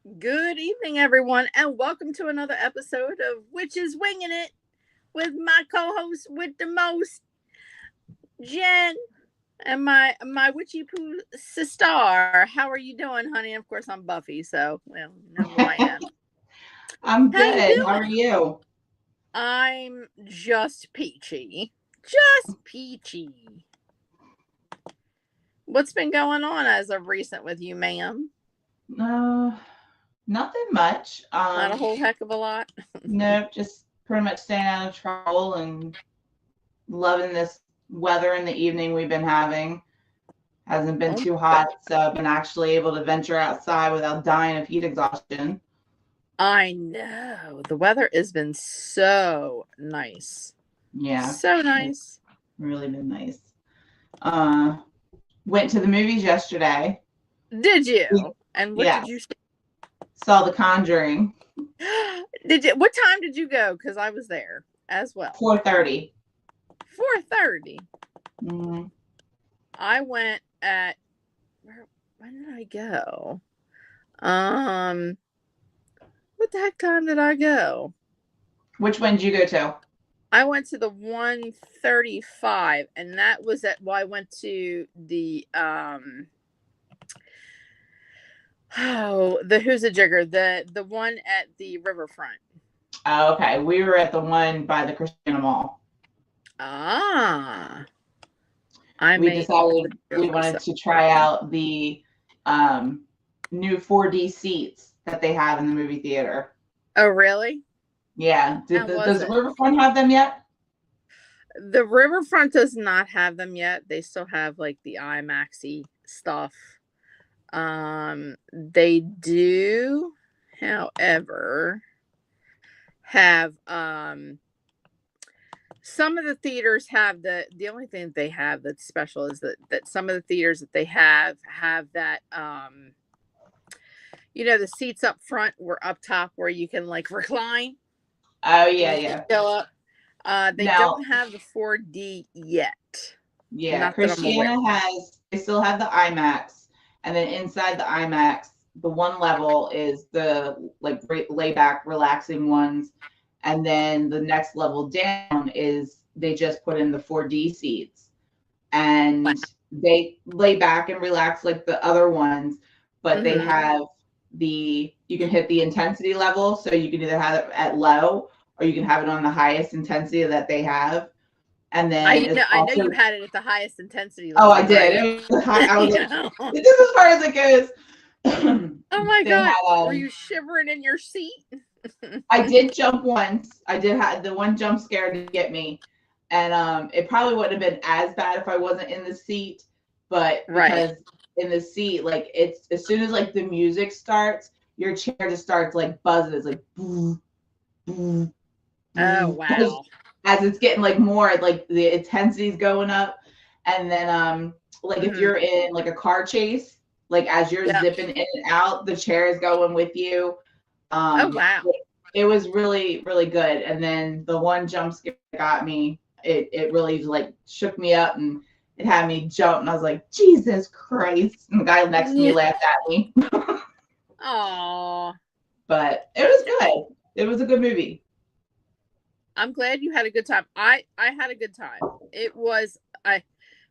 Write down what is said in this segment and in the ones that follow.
Good evening, everyone, and welcome to another episode of Witches Winging It with my co-host with the most, Jen, and my witchy poo sister. How are you doing, honey? Of course, I'm Buffy, so you know who I am. I'm How you good. How are doing? you? I'm just peachy, just peachy. What's been going on as of recent with you, ma'am? Uh, Nothing much. Not a whole heck of a lot. Nope, just pretty much staying out of trouble and loving this weather in the evening we've been having. Hasn't been Oh my too god. hot, so I've been actually able to venture outside without dying of heat exhaustion. I know. The weather has been so nice. Yeah, So it's nice. really been nice. Uh, Went to the movies yesterday. Did you? And what did you Yes, see? saw The Conjuring, Did you what time did you go? Because I was there as well. 4:30. 4:30. Mm, I went at when did I go? Um what the heck time did I go? which one did you go to? I went to the 135, and that was at well, I went to the the Who's a Jigger, the one at the riverfront. Oh, okay, we were at the one by the Christiana Mall. Ah, I We may have to decided go we wanted myself. to try out the um, new 4D seats that they have in the movie theater. Oh, really? Yeah. How was Does it? Riverfront have them yet? The riverfront does not have them yet. They still have like the IMAXy stuff. They do, however, have some of the theaters have the only thing that they have that's special is that some of the theaters that they have that the seats up front were up top where you can like recline Oh and yeah, you can yeah. go up. They Now, don't have the 4D yet. yeah, Not that I'm aware. Christiana has. They still have the IMAX, and then inside the IMAX, the one level is the like layback, relaxing ones, and then the next level down is they just put in the 4D seats. And they lay back and relax like the other ones, but they Mm-hmm. have you can hit the intensity level, so you can either have it at low or you can have it on the highest intensity that they have. And then it's I know also you had it at the highest intensity oh, I level, did. right? It was high. I was You like, know. this is as far as it goes. Oh my They god, had were you shivering in your seat? I did jump once. I did have the one jump scare to get me. And it probably wouldn't have been as bad if I wasn't in the seat, but Right. because in the seat, like it's as soon as like the music starts, your chair just starts like buzzing. It's like boo, boo, Oh boo. wow. As it's getting like more like the intensity's going up. And then like if Hmm. you're in like a car chase, like as you're Yeah. zipping in and out, the chair is going with you. Oh um wow. it was really good. And then the one jump scare that got me, it really like shook me up and it had me jump, and I was like, Jesus Christ. And the guy next to me Yeah. laughed at me. Oh, But it was good. It was a good movie. I'm glad you had a good time. I had a good time. It was I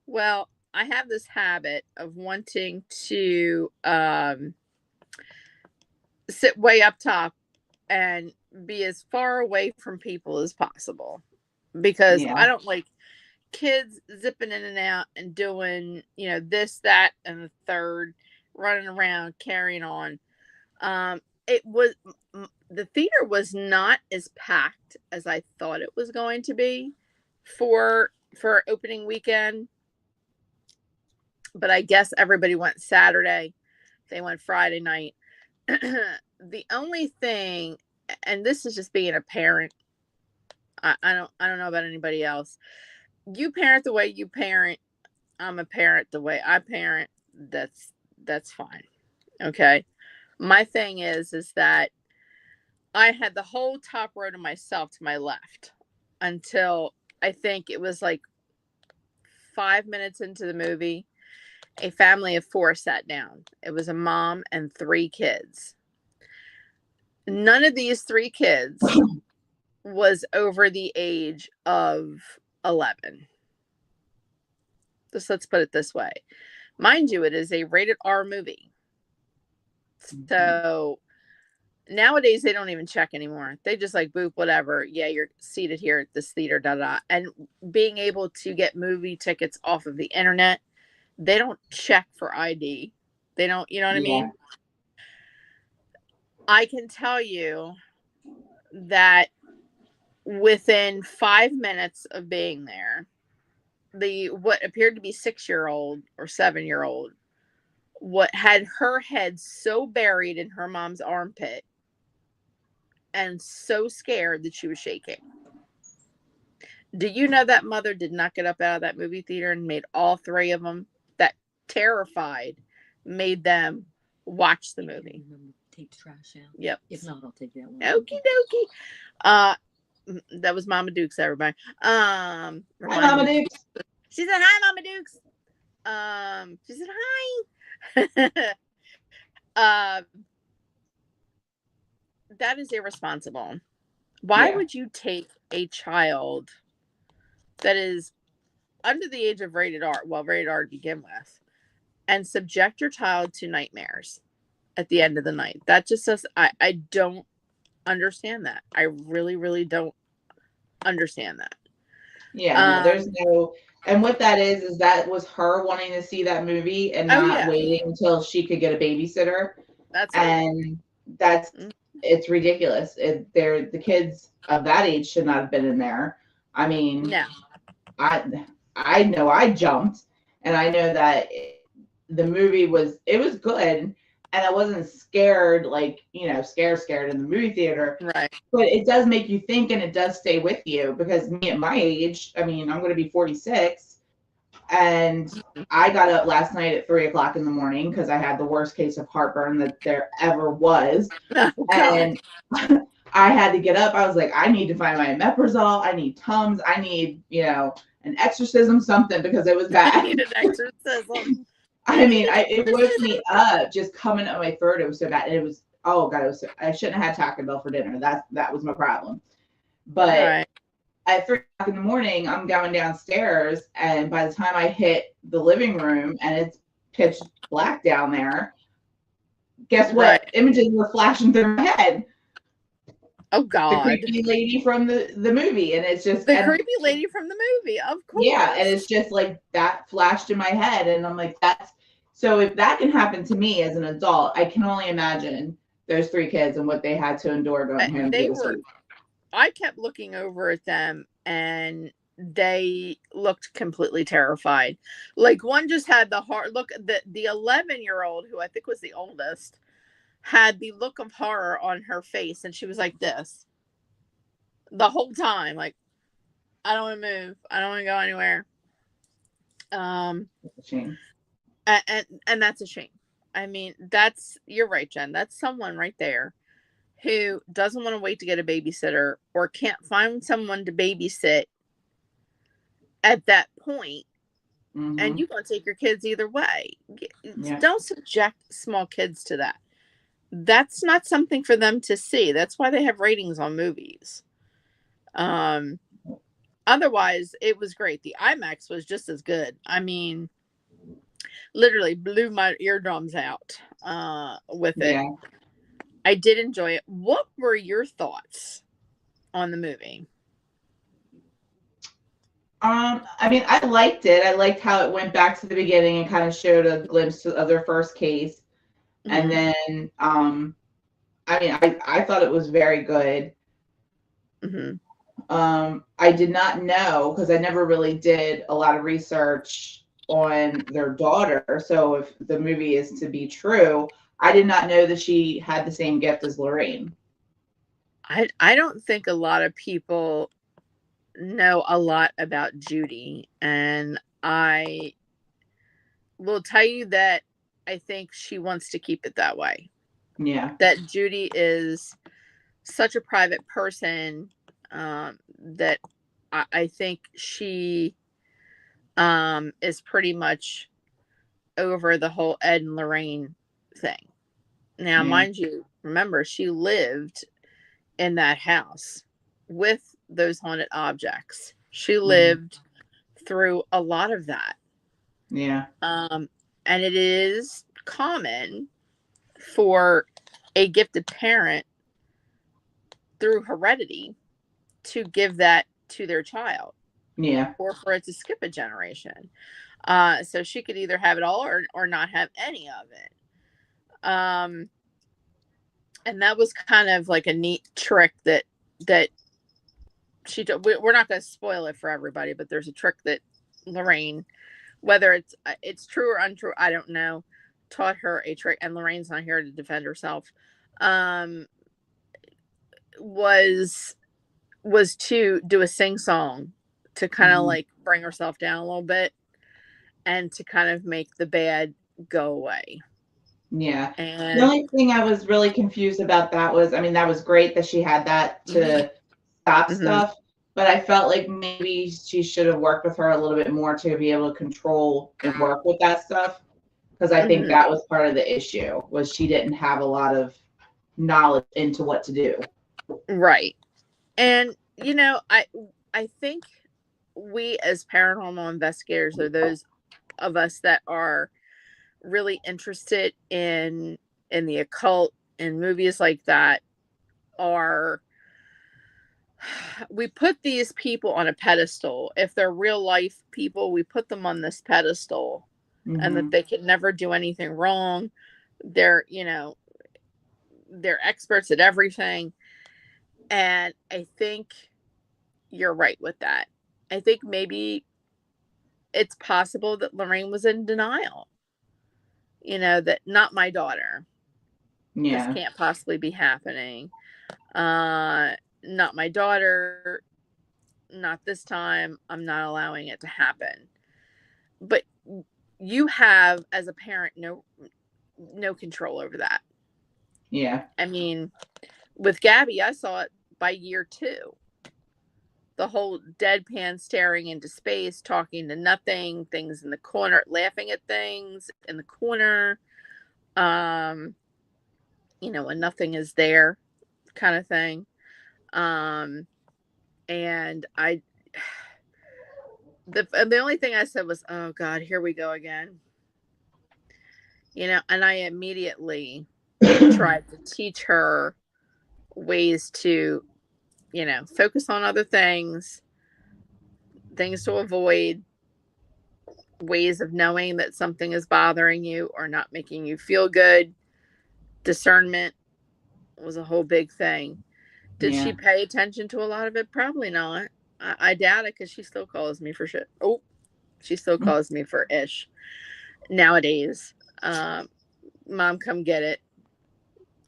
well, I have this habit of wanting to sit way up top and be as far away from people as possible because Yeah. I don't like kids zipping in and out and doing, this, that, and the third, running around, carrying on. It was the theater was not as packed as I thought it was going to be for opening weekend, but I guess everybody went Saturday. They went Friday night. The only thing, and this is just being a parent, I don't know about anybody else. You parent the way you parent. I'm a parent the way I parent. That's fine. Okay. My thing is that I had the whole top row to myself to my left until I think it was like 5 minutes into the movie. A family of four sat down. It was a mom and three kids. None of these 3 kids was over the age of 11. Just let's put it this way. Mind you, it is a rated R movie. So nowadays they don't even check anymore. They just like boop, whatever. Yeah, you're seated here at this theater, da da. And being able to get movie tickets off of the internet, they don't check for ID. They don't, you know what I mean? I can tell you that within 5 minutes of being there, the what appeared to be 6-year-old or 7-year-old, what had her head so buried in her mom's armpit and so scared that she was shaking. Do you know that mother did not get up out of that movie theater and made all 3 of them that terrified, made them watch the movie? Take the trash out. Yep. If not, I'll take that one. Okie dokie. That was Mama Dukes, everybody. Hi, Mama Dukes. She said, "Hi, Mama Dukes." She said, "Hi." That is irresponsible. Why would you take a child that is under the age of rated R, well, rated R to begin with, and subject your child to nightmares at the end of the night? That just says, I don't understand that. I really, really don't understand that. Yeah, no, there's no, and what that is that was her wanting to see that movie and not waiting until she could get a babysitter. That's and that's it's ridiculous. They're the kids of that age should not have been in there. I mean, no. I know I jumped, and I know that the movie was good. And I wasn't scared, like, scared in the movie theater. Right. But it does make you think, and it does stay with you, because me at my age, I mean, I'm going to be 46, and I got up last night at 3:00 in the morning because I had the worst case of heartburn that there ever was. And I had to get up. I was like, I need to find my omeprazole. I need Tums. I need, an exorcism, something, because it was bad. I need an exorcism. I mean, it woke me up just coming up my throat. It was so bad. And it was, oh God, I shouldn't have had Taco Bell for dinner. That was my problem. But at 3:00 in the morning, I'm going downstairs. And by the time I hit the living room and it's pitch black down there, guess what? Images were flashing through my head. Oh God. The creepy lady from the movie. And it's just the creepy lady from the movie, of course. Yeah, and it's just like that flashed in my head, and I'm like, so if that can happen to me as an adult, I can only imagine those 3 kids and what they had to endure going home. I kept looking over at them, and they looked completely terrified. Like, one just had the heart look. The 11-year-old, who I think was the oldest, had the look of horror on her face, and she was like this the whole time, like, I don't want to move. I don't want to go anywhere. That's a shame. And that's a shame. I mean, you're right, Jen. That's someone right there who doesn't want to wait to get a babysitter or can't find someone to babysit at that point. Mm-hmm. And you want to take your kids either way. Yeah. Don't subject small kids to that. That's not something for them to see. That's why they have ratings on movies. Otherwise, it was great. The IMAX was just as good. I mean, literally blew my eardrums out with it. Yeah. I did enjoy it. What were your thoughts on the movie? I mean, I liked it. I liked how it went back to the beginning and kind of showed a glimpse of their first case. Mm-hmm. And then, I mean, I thought it was very good. Mm-hmm. I did not know, because I never really did a lot of research on their daughter. So if the movie is to be true, I did not know that she had the same gift as Lorraine. I don't think a lot of people know a lot about Judy, and I will tell you that I think she wants to keep it that way. Yeah. That Judy is such a private person, that I think she is pretty much over the whole Ed and Lorraine thing. Now, mind you, remember, she lived in that house with those haunted objects. She lived through a lot of that. Yeah. And it is common for a gifted parent through heredity to give that to their child. Yeah. Or for it to skip a generation. So she could either have it all or not have any of it. And that was kind of like a neat trick that she did. We're not going to spoil it for everybody, but there's a trick that Lorraine, whether it's true or untrue, I don't know, taught her a trick, and Lorraine's not here to defend herself. Was to do a sing song to kind of like bring herself down a little bit and to kind of make the bad go away. Yeah. And the only thing I was really confused about that was, I mean, that was great that she had that to stop stuff, but I felt like maybe she should have worked with her a little bit more to be able to control and work with that stuff. Because I think that was part of the issue, was she didn't have a lot of knowledge into what to do. Right. And, you know, I think we as paranormal investigators, or those of us that are really interested in the occult and movies like that, we put these people on a pedestal. If they're real life people, we put them on this pedestal, and that they can never do anything wrong. They're, you know, they're experts at everything. And I think you're right with that. I think maybe it's possible that Lorraine was in denial. You know, that not my daughter. Yeah. This can't possibly be happening. Not my daughter. Not this time. I'm not allowing it to happen. But you have, as a parent, no control over that. Yeah. I mean, with Gabby, I saw it by year 2. The whole deadpan staring into space, talking to nothing, things in the corner, laughing at things in the corner. You know, when nothing is there, kind of thing. And the only thing I said was, "Oh God, here we go again." You know, and I immediately tried to teach her ways to, you know, focus on other things to avoid, ways of knowing that something is bothering you or not making you feel good. Discernment was a whole big thing. Did she pay attention to a lot of it? Probably not. I doubt it, because she still calls me for shit. Oh, she still calls me for ish nowadays. Mom, come get it.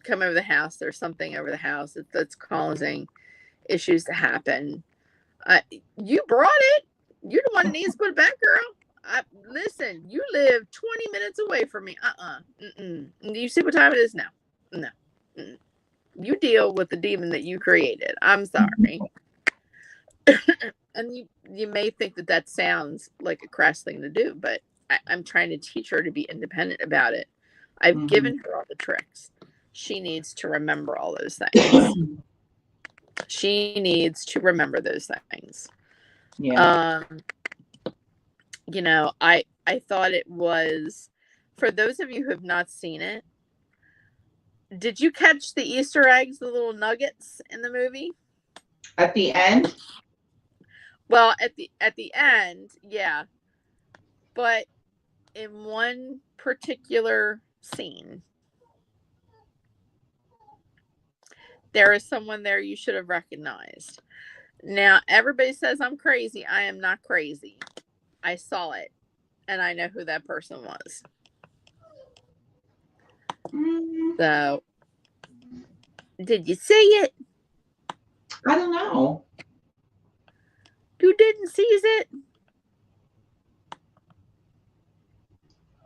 Come over the house. There's something over the house that's causing issues to happen. You brought it. You're the one that needs to put it back, girl. Listen, you live 20 minutes away from me. Do you see what time it is now? No. You deal with the demon that you created. I'm sorry. And you may think that sounds like a crass thing to do, but I'm trying to teach her to be independent about it. I've given her all the tricks. She needs to remember all those things. She needs to remember those things. Yeah. You know, I thought it was, for those of you who have not seen it, did you catch the Easter eggs, the little nuggets in the movie? At the end? Well, at the end, yeah. But in one particular scene, there is someone there you should have recognized. Now, everybody says I'm crazy. I am not crazy. I saw it, and I know who that person was. So, did you see it? I don't know. You didn't seize it?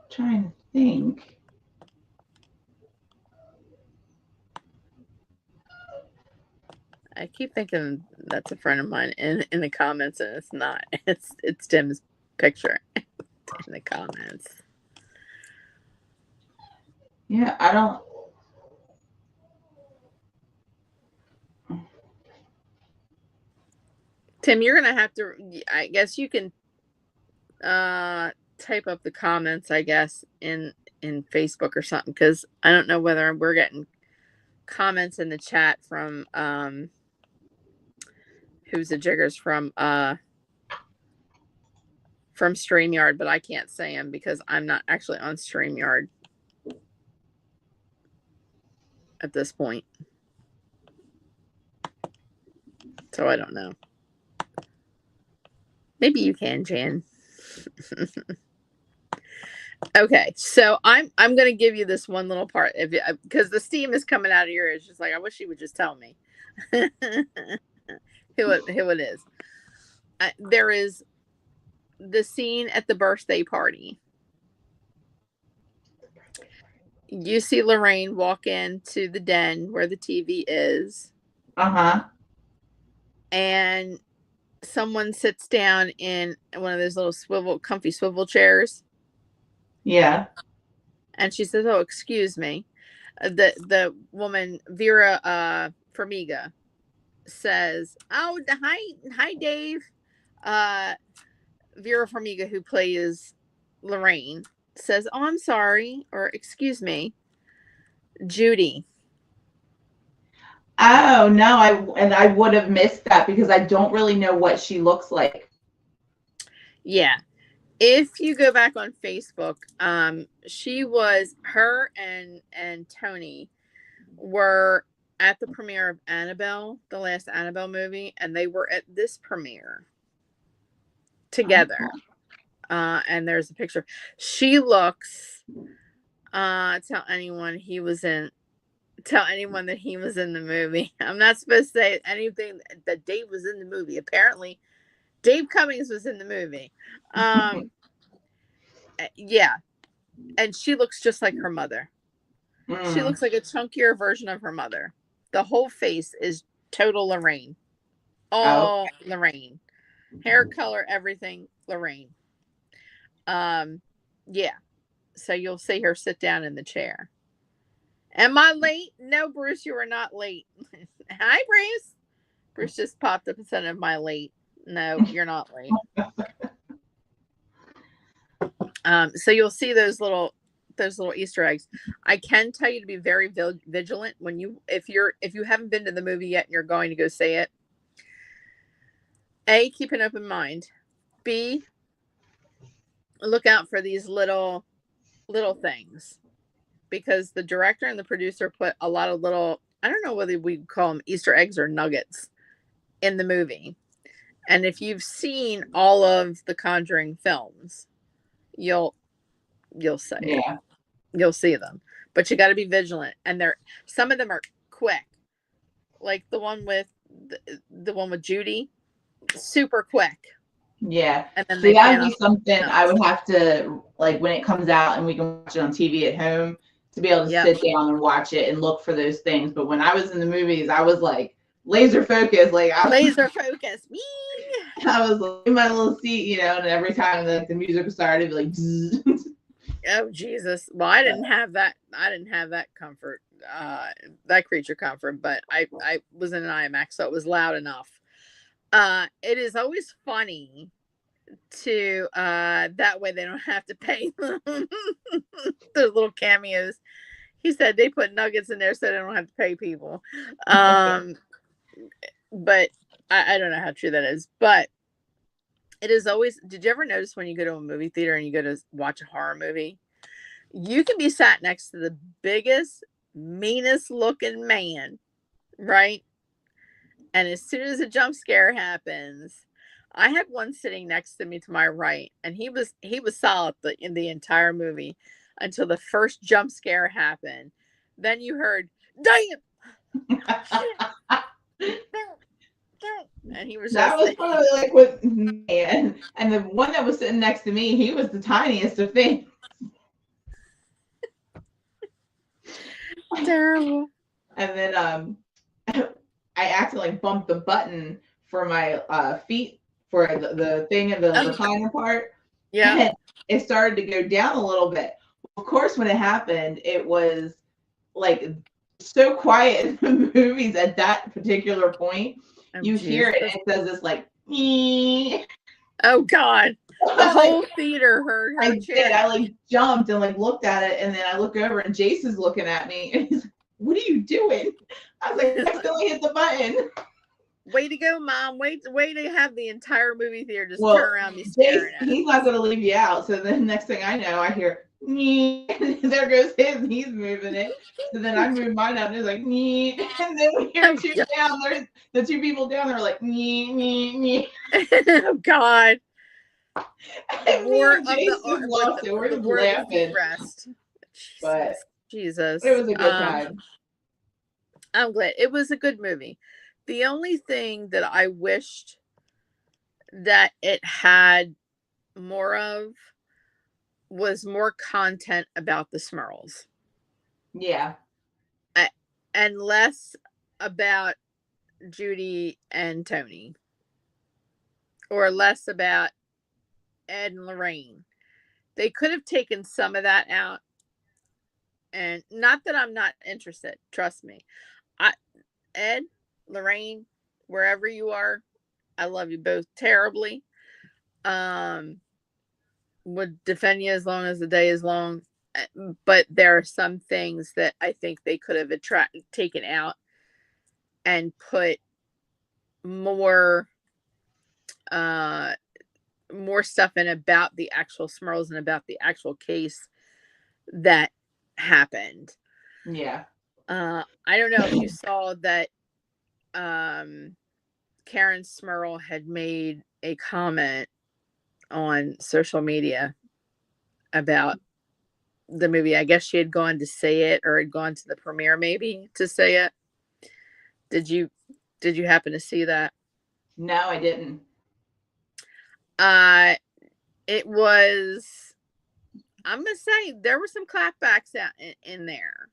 Trying to think. I keep thinking that's a friend of mine in the comments, and it's not. It's Tim's picture in the comments. Yeah, I don't. Tim, you're gonna have to. I guess you can type up the comments. I guess in Facebook or something, because I don't know whether we're getting comments in the chat from who's the jiggers from StreamYard, but I can't say them because I'm not actually on StreamYard at this point. So I don't know. Maybe you can, Jan. Okay, so I'm gonna give you this one little part because the steam is coming out of your ears. Just like, I wish you would just tell me who it is. There is the scene at the birthday party. You see Lorraine walk into the den where the TV is. And someone sits down in one of those little comfy swivel chairs. Yeah. And she says, "Oh, excuse me." The woman, Vera Farmiga, says, "Oh, hi, Dave." Vera Farmiga, who plays Lorraine, says, "Oh, I'm sorry," or "Excuse me, Judy." Oh no, I would have missed that because I don't really know what she looks like. Yeah. If you go back on Facebook, her and Tony were at the premiere of Annabelle, the last Annabelle movie, and they were at this premiere together. And there's a picture. She looks, tell anyone that he was in the movie. I'm not supposed to say anything that Dave was in the movie. Apparently, Dave Cummings was in the movie. Yeah. And she looks just like her mother. She looks like a chunkier version of her mother. The whole face is total Lorraine. All Lorraine. Hair color, everything Lorraine. Yeah. So you'll see her sit down in the chair. Am I late? No, Bruce, you are not late. Hi, Bruce. Bruce just popped up and said, "Am I late?" No, you're not late. So you'll see those little Easter eggs. I can tell you to be very vigilant if you haven't been to the movie yet and you're going to go see it. A, keep an open mind. B, look out for these little things, because the director and the producer put a lot of little, I don't know whether we call them Easter eggs or nuggets, in the movie. And if you've seen all of the Conjuring films, you'll see it. You'll see them, but you got to be vigilant. And some of them are quick, like the one with Judy, super quick. Yeah. And then that would be something I would have to, like, when it comes out and we can watch it on TV at home, to be able to sit down and watch it and look for those things. But when I was in the movies, I was like laser focused. Like laser focused. I was like, in my little seat, and every time the music started, it'd be like oh Jesus. Well, I didn't have that comfort, that creature comfort, but I was in an IMAX, so it was loud enough. It is always funny to that way they don't have to pay those little cameos. He said they put nuggets in there so they don't have to pay people. But I don't know how true that is. But it is always, did you ever notice when you go to a movie theater and you go to watch a horror movie, you can be sat next to the biggest, meanest looking man, right? And as soon as a jump scare happens, I had one sitting next to me to my right, and he was solid in the entire movie until the first jump scare happened. Then you heard, "Damn!" And he was that was probably like with man. And the one that was sitting next to me, he was the tiniest of things. Terrible. And then I accidentally bumped the button for my feet for the thing in the recliner part. Yeah. And it started to go down a little bit. Of course, when it happened, it was like so quiet in the movies at that particular point. You hear it, and it does this like "Nee." Oh God. The I'm like, whole theater heard her I did. cheering. I like jumped and like looked at it, and then I look over and Jason's looking at me, and he's like, "What are you doing?" I was like, "I accidentally hit the button." Way to go, Mom. Way to have the entire movie theater just Well, turn around and be staring at he's not going to leave you out. So then next thing I know, I hear, "Nee," and there goes his, and he's moving it. So then I move mine up, and it's like, "Nee," and then we hear Oh, two God. down. There's the two people down there like, "Nee, nee, nee." Oh God. The And me war and of the Jason just lost it. We're the just war of the feet laughing, rest. but Jesus. it was a good time. I'm glad. It was a good movie. The only thing that I wished that it had more of was more content about the Smurls. Yeah. And less about Judy and Tony. Or less about Ed and Lorraine. They could have taken some of that out. And not that I'm not interested, trust me. Ed, Lorraine, wherever you are, I love you both terribly. Would defend you as long as the day is long. But there are some things that I think they could have taken out and put more more stuff in about the actual Smurls and about the actual case that happened. Yeah. I don't know if you saw that Karen Smurl had made a comment on social media about the movie. I guess she had gone to say it or had gone to the premiere maybe to say it. Did you happen to see that? No, I didn't. It was, I'm gonna say there were some clapbacks out in there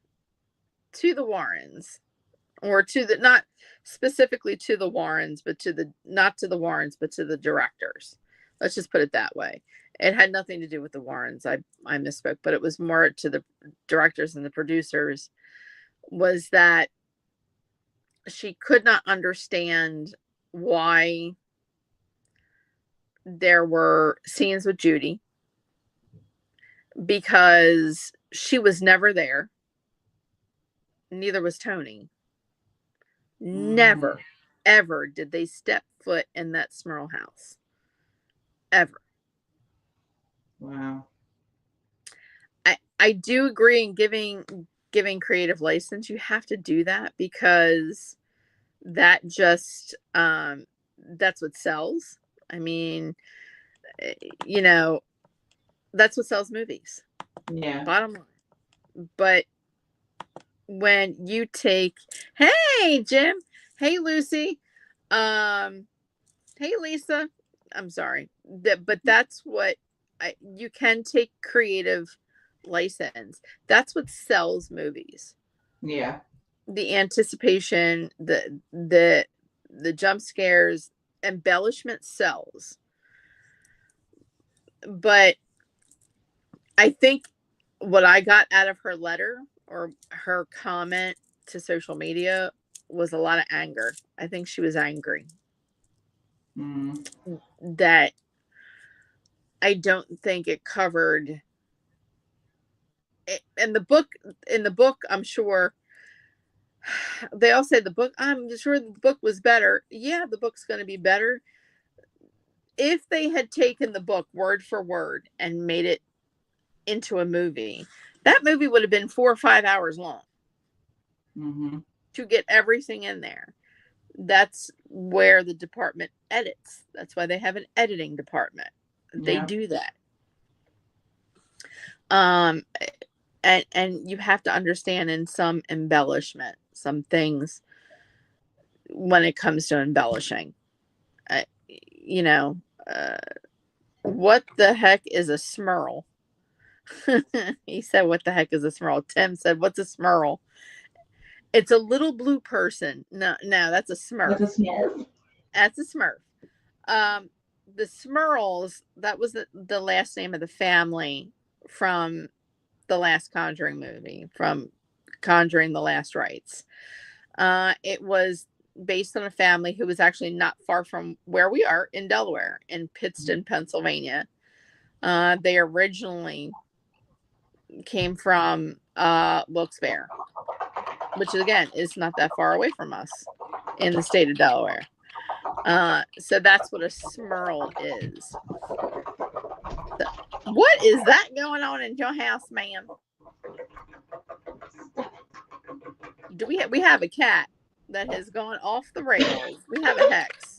to the Warrens, or to the, not specifically to the Warrens, but to the, not to the Warrens, but to the directors. Let's just put it that way. It had nothing to do with the Warrens. I misspoke, but it was more to the directors and the producers. Was that she could not understand why there were scenes with Judy, because she was never there. Neither was Tony. Never, ever did they step foot in that Smurl house. Ever. Wow. I do agree in giving creative license. You have to do that because that just that's what sells. I mean, you know, that's what sells movies. Yeah. Bottom line. But when you take, hey Jim, hey Lucy, hey Lisa, I'm sorry, but that's what you can take creative license. That's what sells movies. Yeah. The anticipation, the jump scares, embellishment sells. But I think what I got out of her letter or her comment to social media was a lot of anger. I think she was angry that I don't think it covered it. In the book, I'm sure they all said the book, I'm sure the book was better. Yeah, the book's going to be better. If they had taken the book word for word and made it into a movie, that movie would have been 4 or 5 hours long to get everything in there. That's where the department edits. That's why they have an editing department. They do that. And you have to understand in some embellishment, some things when it comes to embellishing. You know, what the heck is a Smurl? He said, what the heck is a Smurl? Tim said, what's a Smurl? It's a little blue person. No, that's a Smurf. That's a Smurf. That's a Smurf. The Smurls, that was the last name of the family from the last Conjuring movie, from Conjuring the Last Rites. It was based on a family who was actually not far from where we are in Delaware, in Pittston, Pennsylvania. They originally came from Wilkes-Barre, which again is not that far away from us in the state of Delaware. So that's what a smurl is. So, what is that going on in your house, ma'am? We have a cat that has gone off the rails. We have a hex.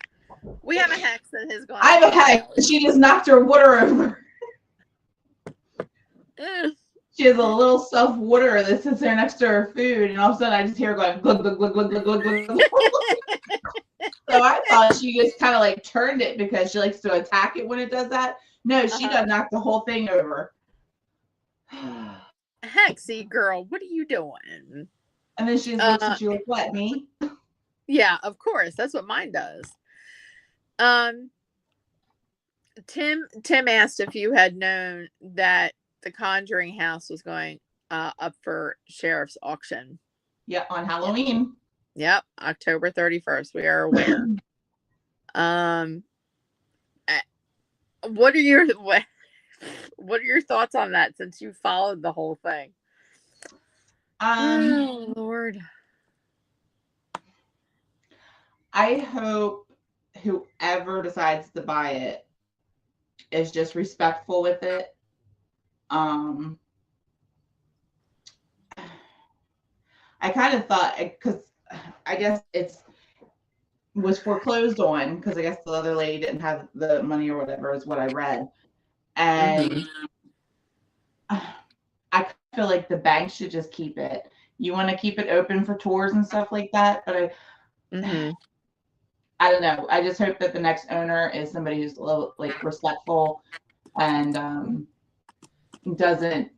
We have a hex that has gone. I have a hex. She just knocked her water over. She has a little self waterer that sits there next to her food, and all of a sudden I just hear her going glug glug glug glug glug glug glug. So I thought she just kind of like turned it because she likes to attack it when it does that. No, she done knocked the whole thing over. Hexy girl, what are you doing? And then she looks at you like, what, me? Yeah, of course. That's what mine does. Tim asked if you had known that the Conjuring house was going up for sheriff's auction. Yeah, on Halloween. Yep, October 31st. We are aware. What are your thoughts on that since you followed the whole thing? Oh, Lord. I hope whoever decides to buy it is just respectful with it. I kind of thought, because I guess was foreclosed on, because I guess the other lady didn't have the money or whatever is what I read. And I feel like the bank should just keep it. You want to keep it open for tours and stuff like that, but I don't know. I just hope that the next owner is somebody who's a little like respectful and doesn't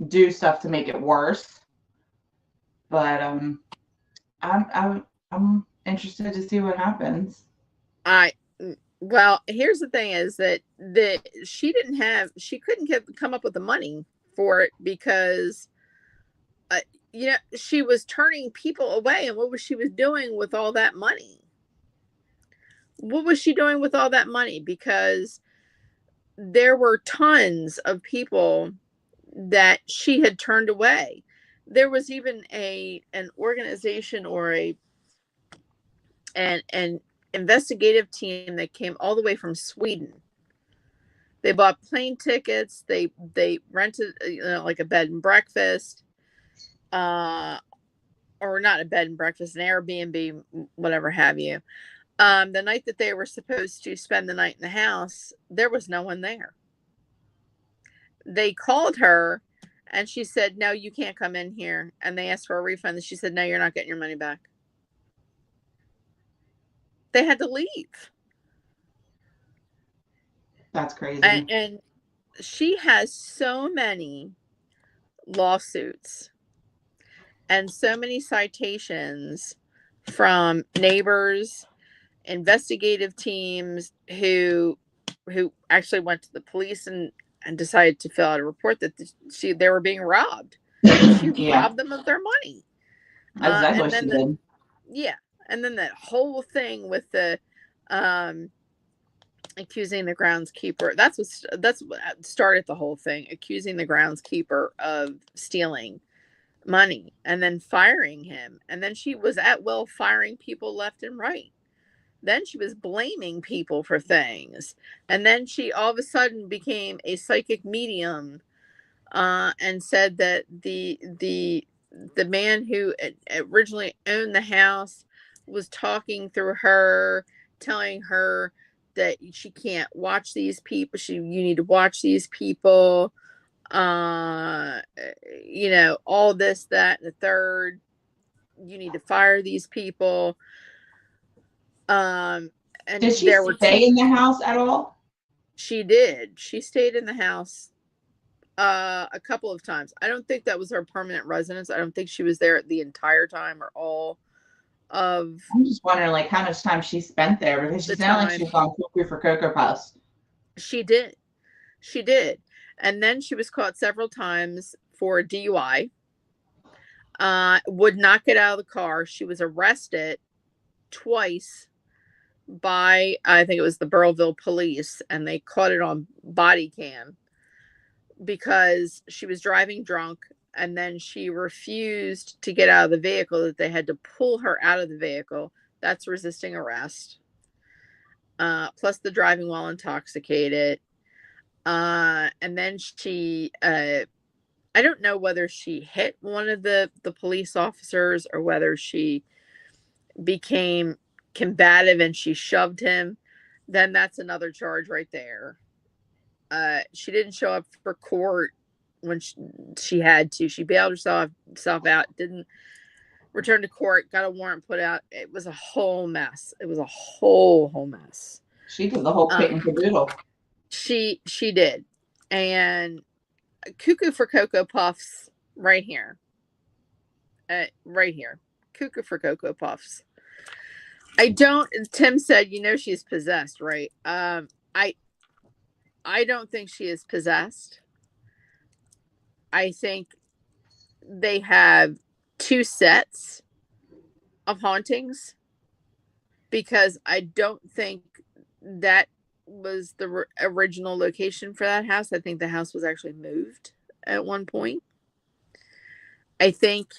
do stuff to make it worse. But I'm interested to see what happens. Well, here's the thing: is that she couldn't come up with the money for it because, she was turning people away, and what was she doing with all that money? What was she doing with all that money? Because there were tons of people that she had turned away. There was even an organization or an investigative team that came all the way from Sweden. They bought plane tickets. They rented like a bed and breakfast, or not a bed and breakfast, an Airbnb, whatever have you. The night that they were supposed to spend the night in the house, there was no one there. They called her and she said, no, you can't come in here. And they asked for a refund. And she said, no, you're not getting your money back. They had to leave. That's crazy. And she has so many lawsuits and so many citations from neighbors, investigative teams who actually went to the police and decided to fill out a report that they were being robbed. She robbed them of their money. That's exactly what she did. Yeah. And then that whole thing with the accusing the groundskeeper. That's what started the whole thing, accusing the groundskeeper of stealing money and then firing him. And then she was at will firing people left and right. Then she was blaming people for things. And then she all of a sudden became a psychic medium and said that the man who originally owned the house was talking through her, telling her that she can't watch these people. You need to watch these people. All this, that, and the third. You need to fire these people. And did she stay in the house at all? She did. She stayed in the house a couple of times. I don't think that was her permanent residence. I don't think she was there the entire time or all of. I'm just wondering, like, how much time she spent there, because she sounded like she's gone cuckoo for Cocoa Puffs. She did. And then she was caught several times for DUI. Would not get out of the car. She was arrested twice by, I think it was the Burrillville police, and they caught it on body cam because she was driving drunk, and then she refused to get out of the vehicle, that they had to pull her out of the vehicle. That's resisting arrest. Plus the driving while intoxicated. And then she, I don't know whether she hit one of the police officers or whether she became combative and she shoved him. Then that's another charge right there. She didn't show up for court when she had to. She bailed herself out, didn't return to court, got a warrant put out. It was a whole mess. It was a whole mess. She did the whole kit and caboodle. She did. And Cuckoo for Cocoa Puffs right here. Right here. Cuckoo for Cocoa Puffs. Tim said, she's possessed, right? I don't think she is possessed. I think they have two sets of hauntings, because I don't think that was the original location for that house. I think the house was actually moved at one point. I think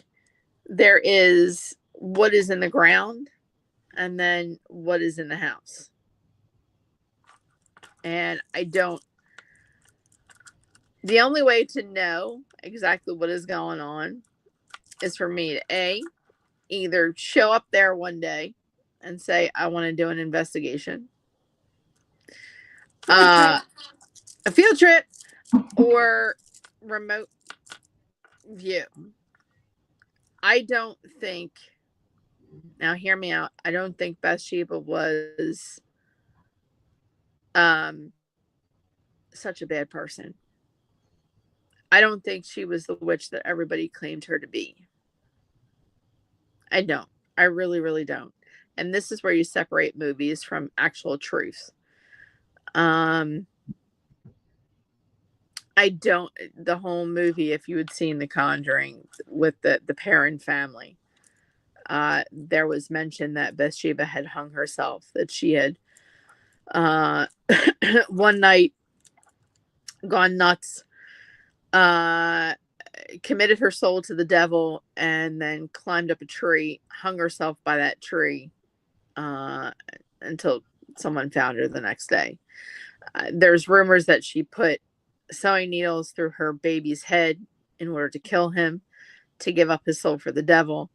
there is what is in the ground and then what is in the house. And the only way to know exactly what is going on is for me to either show up there one day and say, I want to do an investigation, a field trip, or remote view. I don't think, now hear me out, I don't think Bathsheba was such a bad person. I don't think she was the witch that everybody claimed her to be. I don't. I really, really don't. And this is where you separate movies from actual truth. I don't, the whole movie, if you had seen The Conjuring with the Perron family, there was mention that Bathsheba had hung herself, that she had one night gone nuts, committed her soul to the devil, and then climbed up a tree, hung herself by that tree until someone found her the next day. There's rumors that she put sewing needles through her baby's head in order to kill him, to give up his soul for the devil.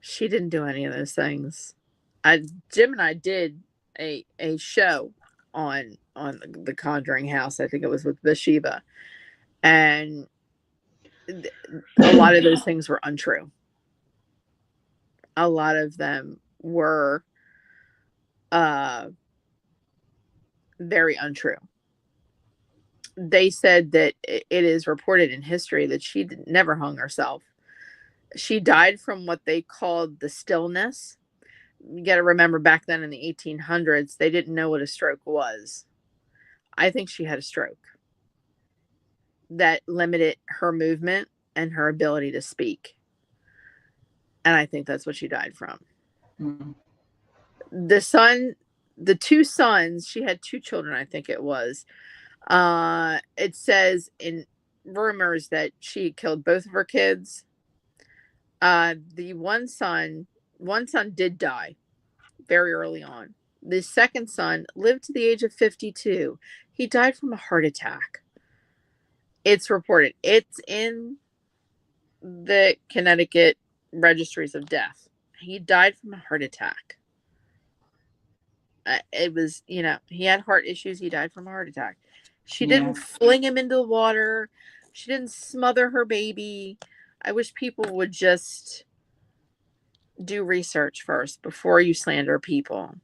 She didn't do any of those things. Jim and I did a show on the Conjuring house. I think it was with Bathsheba, and a lot of those things were untrue. A lot of them were very untrue. They said that it is reported in history that she never hung herself. She died from what they called the stillness. You got to remember, back then in the 1800s, they didn't know what a stroke was. I think she had a stroke that limited her movement and her ability to speak. And I think that's what she died from. Mm-hmm. The two sons, she had two children, I think it was. It says in rumors that she killed both of her kids. The one son did die very early on. The second son lived to the age of 52. He died from a heart attack. It's reported. It's in the Connecticut registries of death. He died from a heart attack. It was, he had heart issues. He died from a heart attack. She didn't fling him into the water. She didn't smother her baby. I wish people would just do research first before you slander people.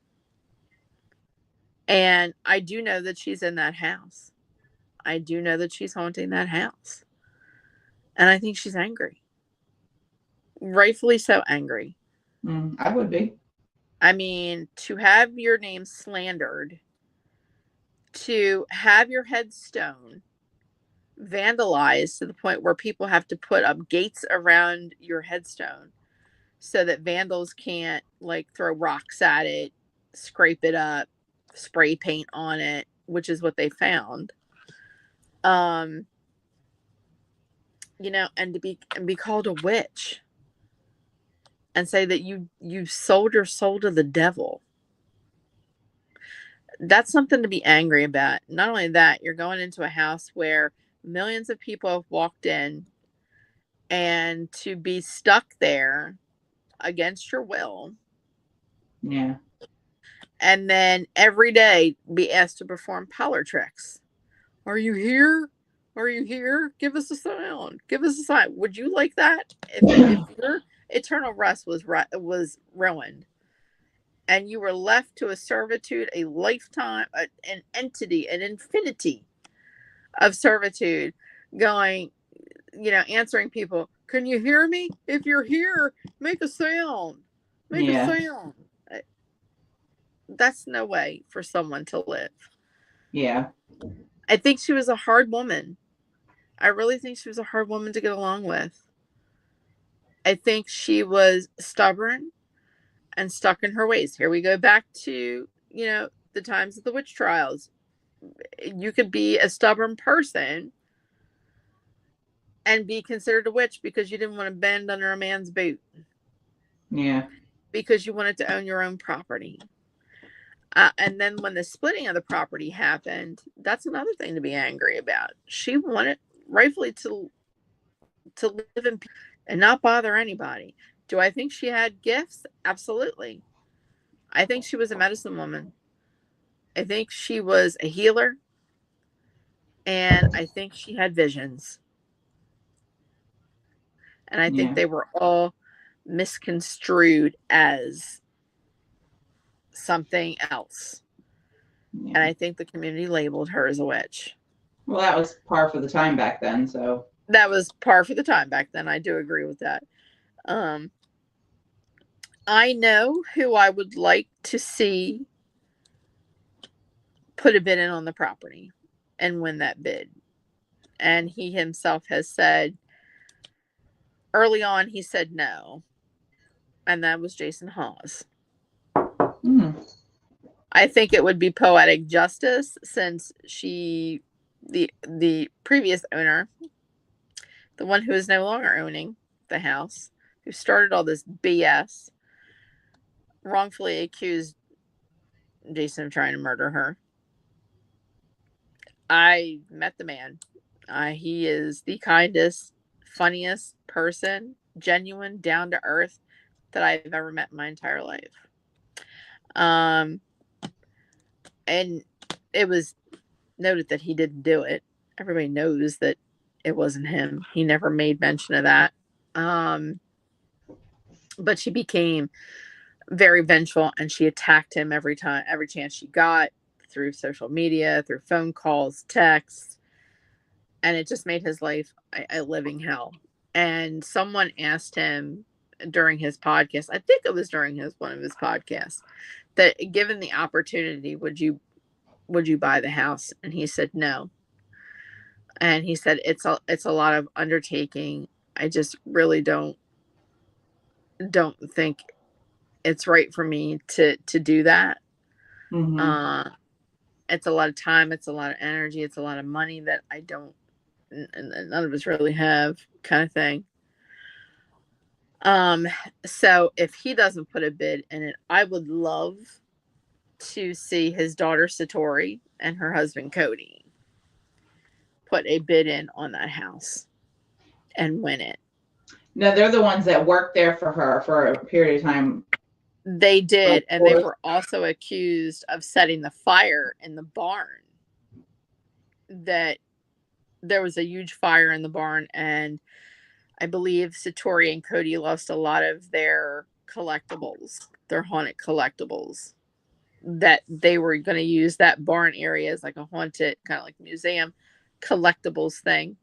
And I do know that she's in that house. I do know that she's haunting that house. And I think she's angry. Rightfully so angry. I would be. I mean, to have your name slandered, to have your headstone vandalized to the point where people have to put up gates around your headstone so that vandals can't like throw rocks at it, scrape it up, spray paint on it, which is what they found. You know, and to be called a witch and say that you sold your soul to the devil. That's something to be angry about. Not only that, you're going into a house where millions of people have walked in, and to be stuck there against your will, Yeah. and then every day be asked to perform parlor tricks. Are you here? Are you here? Give us a sound. Give us a sign. Would you like that? If your eternal rest was ruined, and you were left to a servitude, a lifetime, an entity, an infinity of servitude, going, you know, answering people, can you hear me? If you're here, make a sound. Make a Yeah. sound. That's no way for someone to live. Yeah. I think she was a hard woman. I really think she was a hard woman to get along with. I think she was stubborn and stuck in her ways. Here we go back to, you know, the times of the witch trials. You could be a stubborn person and be considered a witch because you didn't want to bend under a man's boot. Yeah. Because you wanted to own your own property. And then when the splitting of the property happened, that's another thing to be angry about. She wanted rightfully to live in peace and not bother anybody. Do I think she had gifts? Absolutely. I think she was a medicine woman. I think she was a healer. And I think she had visions. And I think Yeah. they were all misconstrued as something else. Yeah. And I think the community labeled her as a witch. Well, that was par for the time back then, so. That was par for the time back then. I do agree with that. I know who I would like to see put a bid in on the property and win that bid. And he himself has said, early on, he said no. And that was Jason Hawes. I think it would be poetic justice, since the previous owner, the one who is no longer owning the house, who started all this BS, wrongfully accused Jason of trying to murder her. I met the man. He is the kindest, funniest person, genuine, down to earth, that I've ever met in my entire life. And it was noted that he didn't do it. Everybody knows that it wasn't him. He never made mention of that. But she became very vengeful, and she attacked him every chance she got, through social media, through phone calls, texts, and it just made his life a living hell. And someone asked him during his podcast, I think it was during one of his podcasts, that given the opportunity, would you buy the house? And he said no. And he said it's a lot of undertaking. I just really don't think it's right for me to do that. Mm-hmm. It's a lot of time, it's a lot of energy, it's a lot of money that I don't, and none of us really have, kind of thing. So if he doesn't put a bid in it, I would love to see his daughter Satori and her husband Cody put a bid in on that house and win it. No, they're the ones that worked there for her for a period of time. They did, and they were also accused of setting the fire in the barn. That there was a huge fire in the barn, and I believe Satori and Cody lost a lot of their collectibles, their haunted collectibles, that they were going to use that barn area as like a haunted, kind of like museum collectibles thing.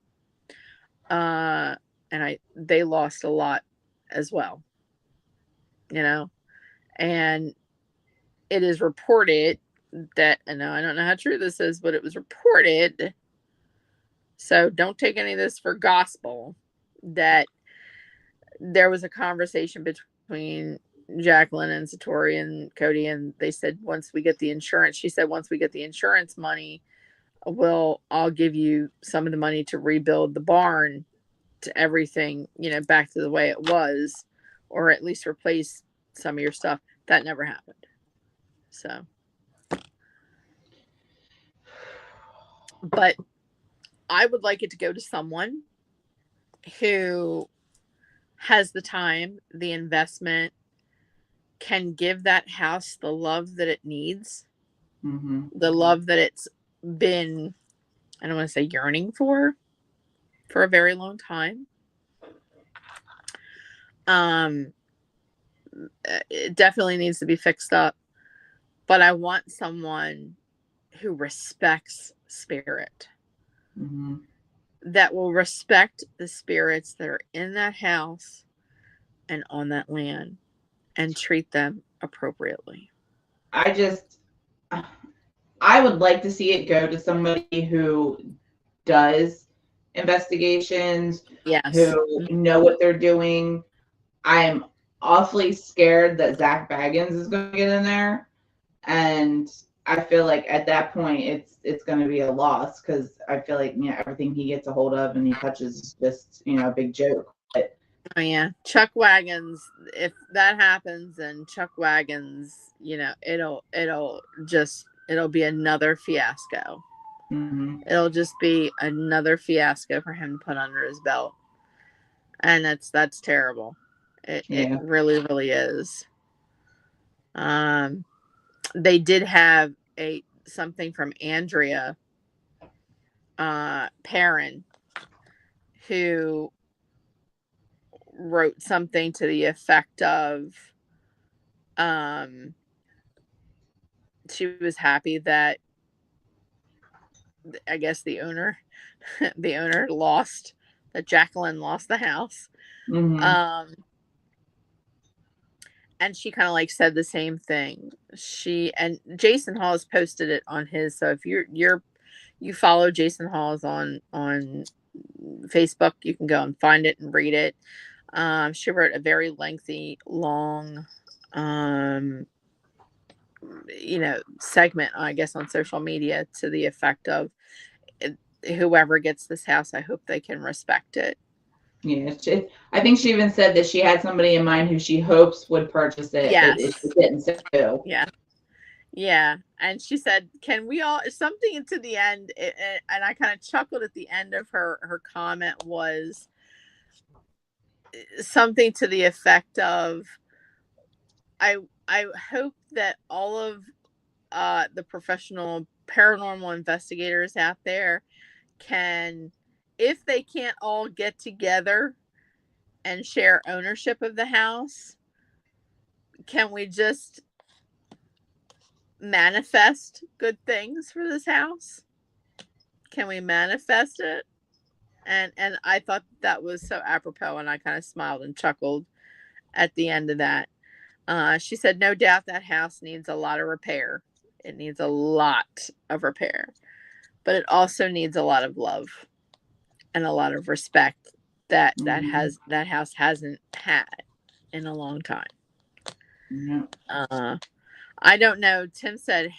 And they lost a lot as well, you know. And it is reported that, and I don't know how true this is, but it was reported, so don't take any of this for gospel, that there was a conversation between between Jacqueline and Satori and Cody, and they said once we get the insurance, she said once we get the insurance money, I'll give you some of the money to rebuild the barn to everything, back to the way it was, or at least replace some of your stuff. That never happened. So, but I would like it to go to someone who has the time, the investment, can give that house the love that it needs, the love that it's been, I don't want to say yearning for a very long time. It definitely needs to be fixed up, but I want someone who respects spirit, that will respect the spirits that are in that house and on that land and treat them appropriately. I would like to see it go to somebody who does investigations, Yes. who know what they're doing. I'm awfully scared that Zach Baggins is going to get in there, and I feel like at that point it's going to be a loss, because I feel like everything he gets a hold of and he touches is just a big joke. But oh yeah, Chuck Wagons. If that happens, and Chuck Wagons, it'll be another fiasco. It'll just be another fiasco for him to put under his belt, and that's terrible. It really, really is. They did have something from Andrea Perrin, who wrote something to the effect of she was happy that, I guess, the owner lost, that Jacqueline lost the house. And she kind of like said the same thing. And Jason Hawes posted it on his. So if you follow Jason Hawes on Facebook, you can go and find it and read it. She wrote a very lengthy, long, segment, I guess, on social media to the effect of, whoever gets this house, I hope they can respect it. Yeah, I think she even said that she had somebody in mind who she hopes would purchase it, but it didn't so. Yeah. And she said, can we all, something to the end, and I kind of chuckled at the end of her comment, was something to the effect of, I hope that all of the professional paranormal investigators out there can, if they can't all get together and share ownership of the house, can we just manifest good things for this house? Can we manifest it? And I thought that was so apropos, and I kind of smiled and chuckled at the end of that. She said, no doubt that house needs a lot of repair. It needs a lot of repair, but it also needs a lot of love and a lot of respect that house hasn't had in a long time. I don't know. Tim said,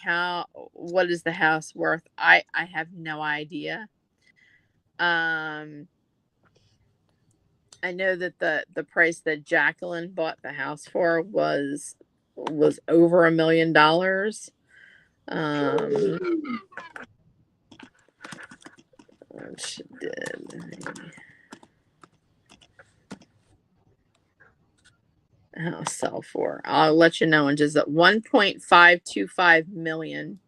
what is the house worth? I have no idea. I know that the price that Jacqueline bought the house for was over $1 million. She did. House sell for? I'll let you know in just at $1.525 million.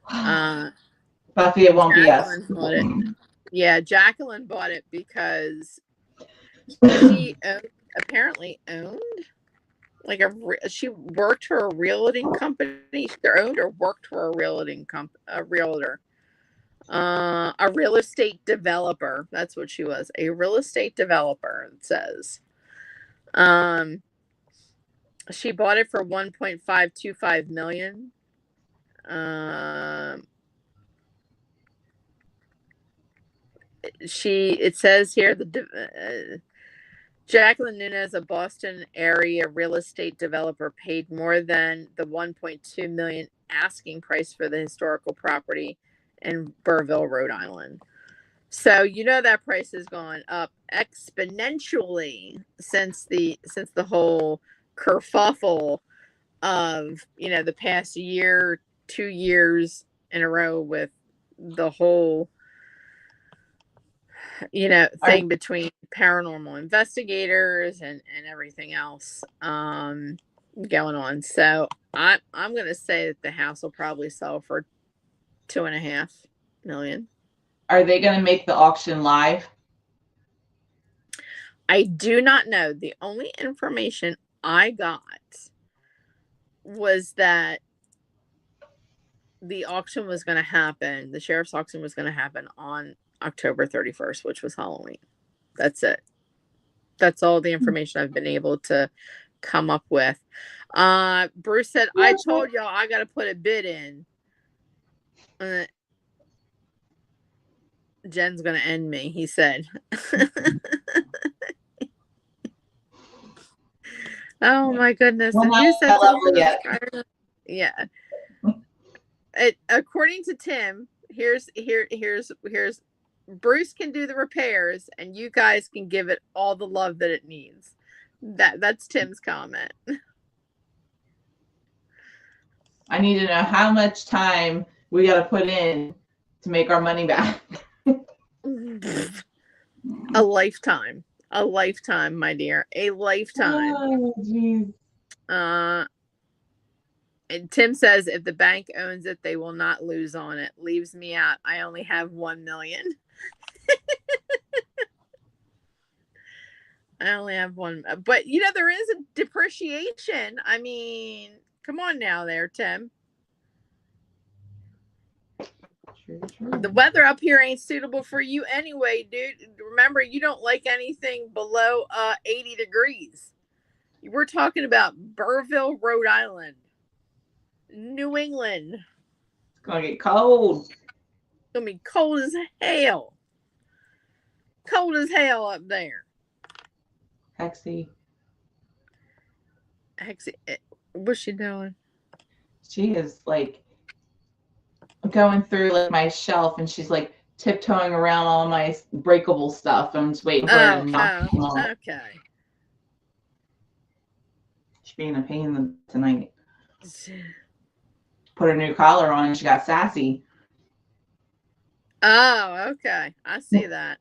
Buffy, it won't Jacqueline be us. bought it. Yeah, Jacqueline bought it because she apparently owned she worked for a realty company. Either owned or worked for a realtor, a real estate developer. That's what she was, a real estate developer. It says. She bought it for $1.525 million. It says here Jacqueline Nunez, a Boston area real estate developer, paid more than the $1.2 million asking price for the historical property in Burrillville, Rhode Island. So you know that price has gone up exponentially since the whole kerfuffle of, you know, the past year, 2 years in a row with the whole, you know, thing between paranormal investigators and everything else going on. So I'm gonna say that the house will probably sell for $2.5 million. Are they going to make the auction live? I do not know. The only information I got was that the auction was going to happen. The sheriff's auction was going to happen on October 31st, which was Halloween. That's it. That's all the information I've been able to come up with. Bruce said, I told y'all I got to put a bid in. Jen's going to end me, he said. Oh my goodness. Well, And who said something? yet. Yeah. According to Tim, here's Bruce can do the repairs and you guys can give it all the love that it needs. That's Tim's comment. I need to know how much time we got to put in to make our money back. A lifetime. A lifetime, my dear. A lifetime. Oh, geez. And Tim says if the bank owns it, they will not lose on it. Leaves me out. I only have 1 million. I only have one. But, you know, there is a depreciation. I mean, come on now there, Tim. The weather up here ain't suitable for you anyway, dude. Remember, you don't like anything below 80 degrees. We're talking about Burrillville, Rhode Island, New England. It's going to get cold. It's going to be cold as hell. Cold as hell up there. Hexie, what's she doing? She is like going through like my shelf and she's like tiptoeing around all my breakable stuff. I'm just waiting for her to knock them off. Okay. She's being a pain in the tonight. Put her new collar on and she got sassy. Oh, okay. I see that.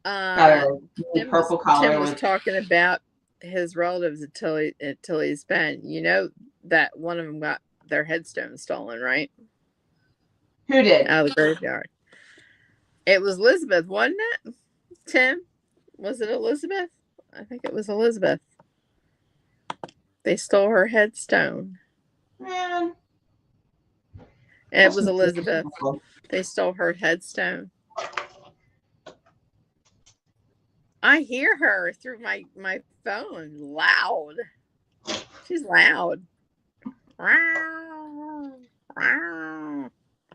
Got her purple collar. Tim was talking about his relatives at Tilly's Bend. You know that one of them got their headstone stolen, right? Who did? Out of the graveyard. It was Elizabeth, wasn't it? Tim? Was it Elizabeth? I think it was Elizabeth. They stole her headstone. Man. It was Elizabeth. They stole her headstone. I hear her through my phone loud. She's loud.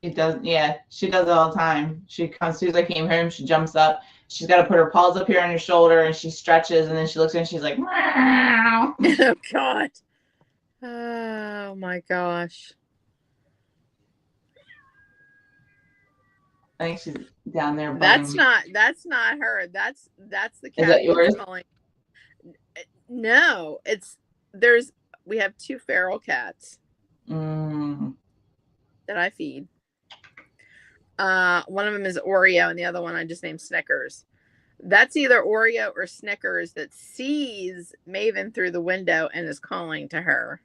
She does, yeah, she does it all the time. She comes, as soon as I came home, she jumps up. She's got to put her paws up here on her shoulder and she stretches and then she looks and she's like, meow. Oh, God. Oh, my gosh. I think she's down there. That's not her. That's the cat. Is that yours? Calling. No, we have 2 feral cats that I feed. One of them is Oreo and the other one I just named Snickers. That's either Oreo or Snickers that sees Maven through the window and is calling to her.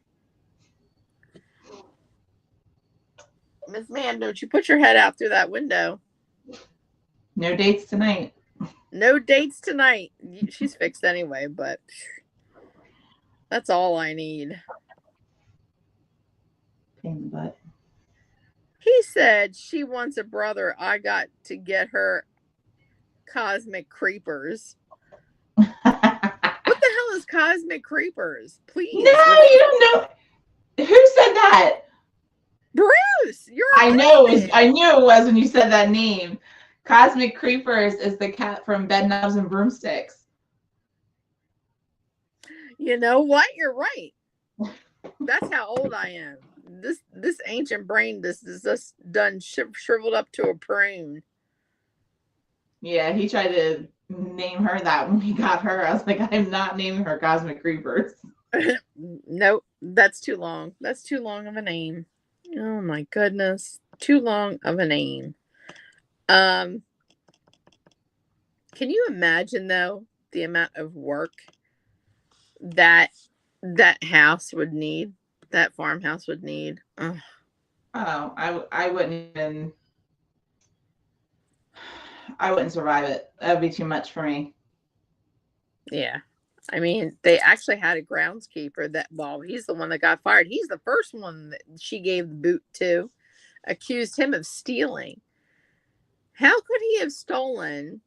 Miss Man, don't you put your head out through that window. No dates tonight. No dates tonight. She's fixed anyway, but that's all I need. Pain in the butt. He said she wants a brother. I got to get her Cosmic Creepers. What the hell is Cosmic Creepers? Please. No, you don't know. Who said that? Bruce, I knew it was when you said that name. Cosmic Creepers is the cat from Bedknobs and Broomsticks. You know what? You're right. That's how old I am. This ancient brain this is just done shriveled up to a prune. Yeah, he tried to name her that when we got her. I was like, I'm not naming her Cosmic Creepers. Nope, that's too long. That's too long of a name. Oh my goodness, too long of a name. Um, can you imagine though the amount of work that that house would need? That farmhouse would need. Ugh. Oh, I wouldn't even. I wouldn't survive it. That would be too much for me. Yeah. I mean, they actually had a groundskeeper that, well, he's the one that got fired. He's the first one that she gave the boot to, accused him of stealing. How could he have stolen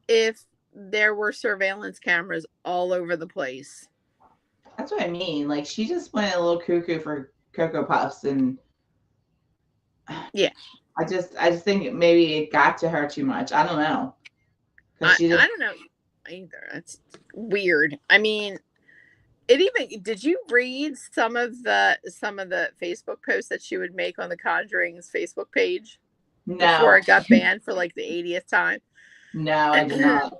if there were surveillance cameras all over the place? That's what I mean. Like, she just went a little cuckoo for Cocoa Puffs, and Yeah. I just think maybe it got to her too much. I don't know. I She just, don't know either. That's weird. I mean, it even did you read some of the Facebook posts that she would make on the Conjuring's Facebook page before no, it got banned for like the 80th time? no, I did not.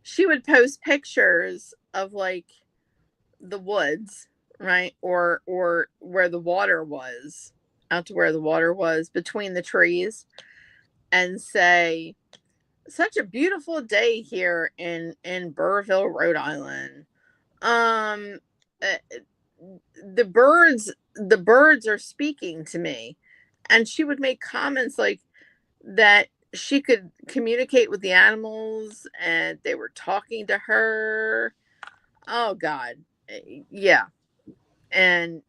She would post pictures of like the woods, right? Or where the water was, out to where the water was between the trees, and say, such a beautiful day here in Burrville, Rhode Island. Um uh, the birds are speaking to me. And she would make comments like that she could communicate with the animals and they were talking to her. Oh God. Yeah. And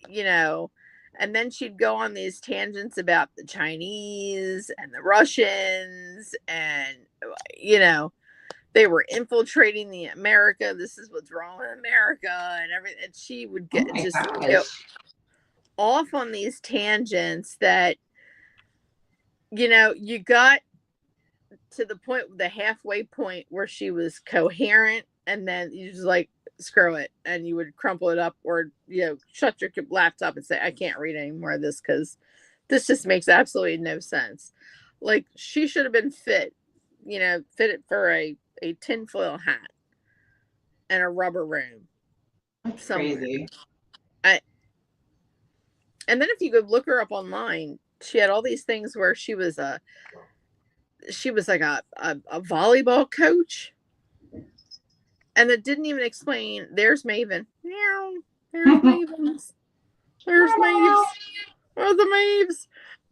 you know, and then she'd go on these tangents about the Chinese and the Russians, and you know, they were infiltrating the America. This is what's wrong with America and everything. And she would Oh get my just go gosh. off on these tangents that, you know, you got to the point, the halfway point where she was coherent, and then you just like, screw it, and you would crumple it up, or, you know, shut your laptop and say, I can't read any more of this because this just makes absolutely no sense. Like, she should have been fit, you know, fitted for a tinfoil hat and a rubber room That's somewhere. crazy. And then if you could look her up online, she had all these things where she was like a volleyball coach, and that didn't even explain. There's Maven. Meow. There's Mavens. There's Maves. Oh, the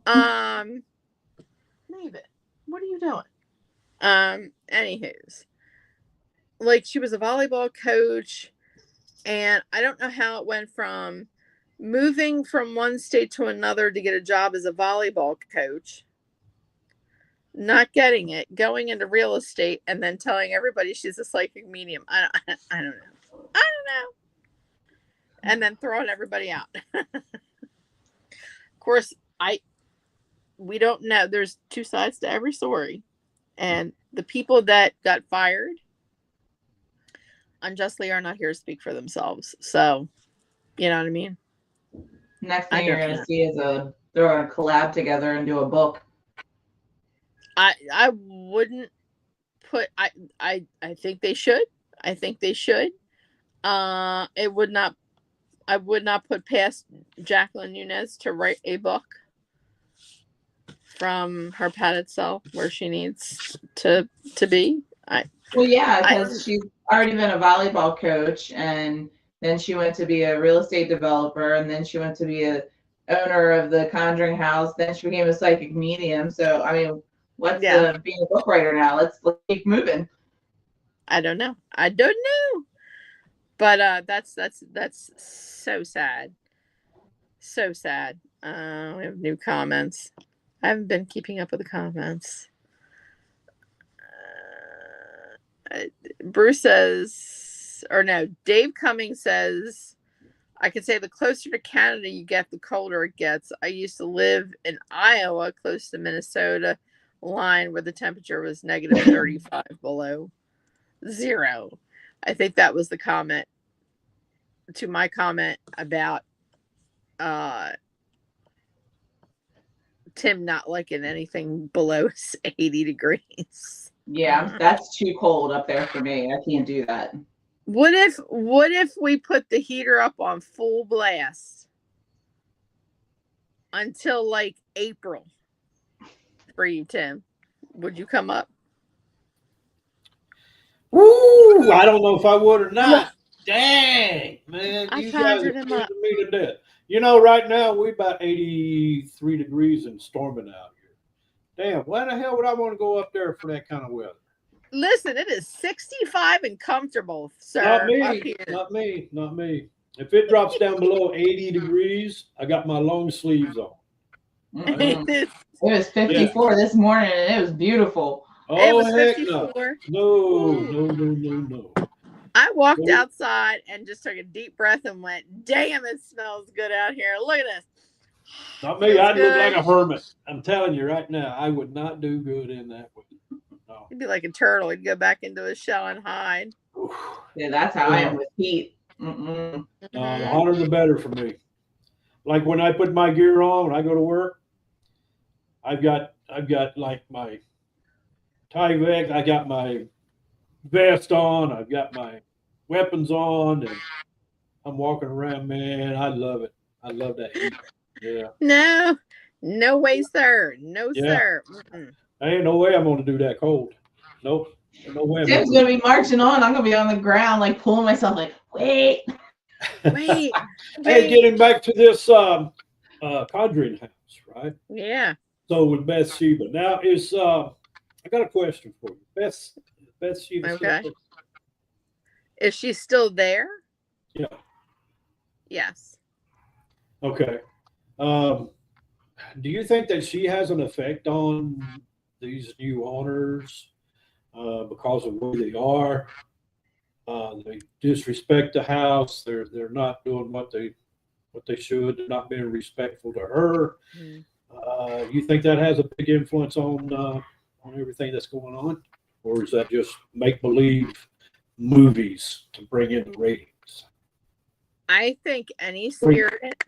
Maves. Maven, what are you doing? Anywho's, like, she was a volleyball coach, and I don't know how it went from moving from one state to another to get a job as a volleyball coach, not getting it, going into real estate, and then telling everybody she's a psychic medium. I don't know. I don't know. And then throwing everybody out. Of course, we don't know. There's two sides to every story. And the people that got fired unjustly are not here to speak for themselves. So, you know what I mean? Next I thing you're don't gonna know. see is they're gonna collab together and do a book. I wouldn't put I think they should. I think they should. It would not I would not put past Jacqueline Nunez to write a book from her padded cell where she needs to be. Well, yeah, because she's already been a volleyball coach, and then she went to be a real estate developer, and then she went to be a owner of the Conjuring House. Then she became a psychic medium. So, I mean, what's Yeah. the being a book writer now? Let's keep moving. I don't know. I don't know. But that's so sad. So sad. We have new comments. I haven't been keeping up with the comments. Bruce says, or no, Dave Cummings says, I could say the closer to Canada you get, the colder it gets. I used to live in Iowa, close to Minnesota line, where the temperature was negative 35 below zero. I think that was the comment to my comment about Tim not liking anything below 80 degrees. Yeah, that's too cold up there for me. I can't do that. What if we put the heater up on full blast until like April for you, Tim? Would you come up? Woo! I don't know if I would or not. Dang, man. I You guys are conjured him up. freezing me to death. You know, right now we're about 83 degrees and storming out here. Damn, why the hell would I want to go up there for that kind of weather? Listen, it is 65 and comfortable, sir. Not up me. here. Not me. Not me. If it drops down below 80 degrees, I got my long sleeves on. Mm-mm. It was 54 this morning, and it was beautiful. Oh, it was heck 54. No. I walked outside and just took a deep breath and went, damn, it smells good out here. Look at this. Not me. I'd look like a hermit. I'm telling you right now, I would not do good in that way. No. He'd be like a turtle. He'd go back into his shell and hide. Yeah, that's how I am with heat. Mm-mm. The hotter the better for me. Like when I put my gear on, when I go to work, I've got like my Tyvek, I got my vest on, I've got my weapons on, and I'm walking around, man. I love it. I love that heat. Yeah. No way, sir. No, Yeah. sir. Mm-mm. There ain't no way I'm gonna do that cold. Nope. No way. Tim's gonna be marching on. I'm gonna be on the ground, like pulling myself, like, wait. Wait. Hey, getting back to this conjuring house, right? Yeah. So with Bathsheba. Now is I got a question for you. Bathsheba. Okay. Is she still there? Yeah. Yes. Okay. Do you think that she has an effect on these new owners because of where they are? They disrespect the house. They're not doing what they should. They're not being respectful to her. You think that has a big influence on everything that's going on, or is that just make believe movies to bring in the ratings? I think any spirit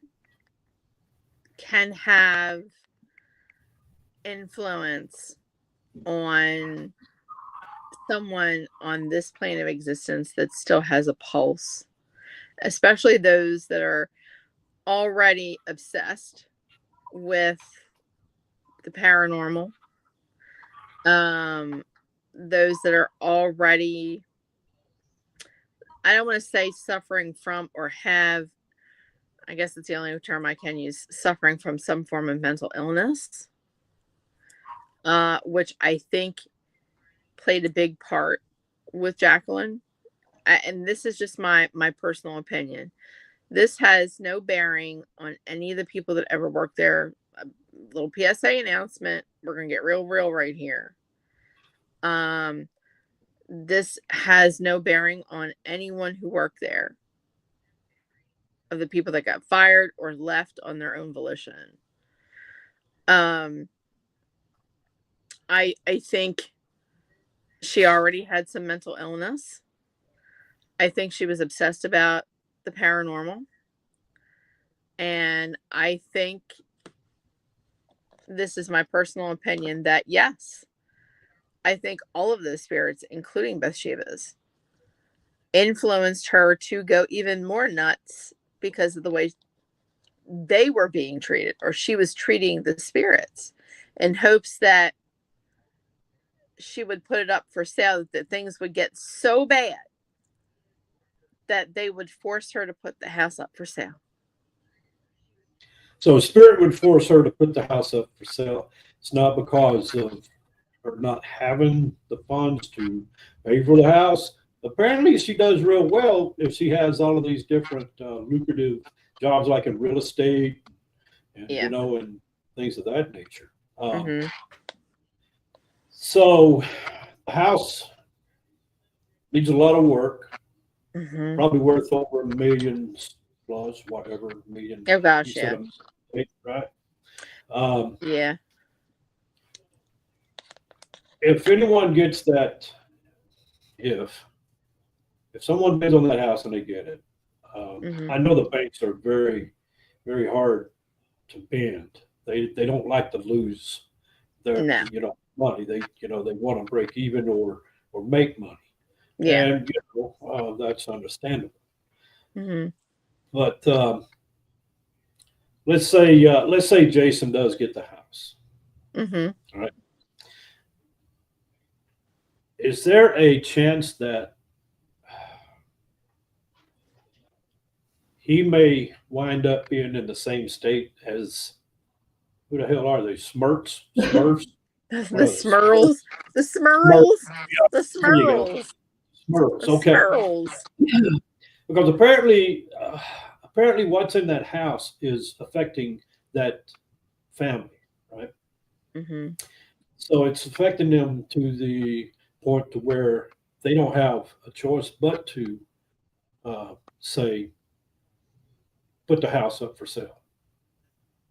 can have influence on someone on this plane of existence that still has a pulse, especially those that are already obsessed with the paranormal, those that are already, I don't want to say suffering from or have, I guess it's the only term I can use, suffering from some form of mental illness, which I think played a big part with Jacqueline. And this is just my personal opinion. This has no bearing on any of the people that ever worked there. A little PSA announcement. We're going to get real right here. This has no bearing on anyone who worked there, of the people that got fired or left on their own volition. I think she already had some mental illness. I think she was obsessed about the paranormal. And I think, this is my personal opinion, that yes, I think all of those spirits, including Bathsheba's, influenced her to go even more nuts because of the way they were being treated, or she was treating the spirits, in hopes that she would put it up for sale, that things would get so bad that they would force her to put the house up for sale. So a spirit would force her to put the house up for sale. It's not because of her not having the funds to pay for the house. Apparently she does real well if she has all of these different lucrative jobs, like in real estate and, you know, and things of that nature. So the house needs a lot of work. Probably worth over $1 million plus, whatever, million. Oh gosh, yeah. Right. Yeah. If anyone gets that, if if someone bids on that house and they get it, Mhm. I know the banks are very, very hard to bend. They don't like to lose their, No. money. They want to break even or make money, Yeah. and that's understandable. Hmm. But let's say Jason does get the house. Hmm. Is there a chance that he may wind up being in the same state as who the hell are they? Smurfs? Smurfs? The What are they? Smurls. The Smurfs. Smurls. The There you go. Smurls. Smurfs. The Okay. Smurls. Because apparently what's in that house is affecting that family, right? Hmm. So it's affecting them to the point to where they don't have a choice but to say put the house up for sale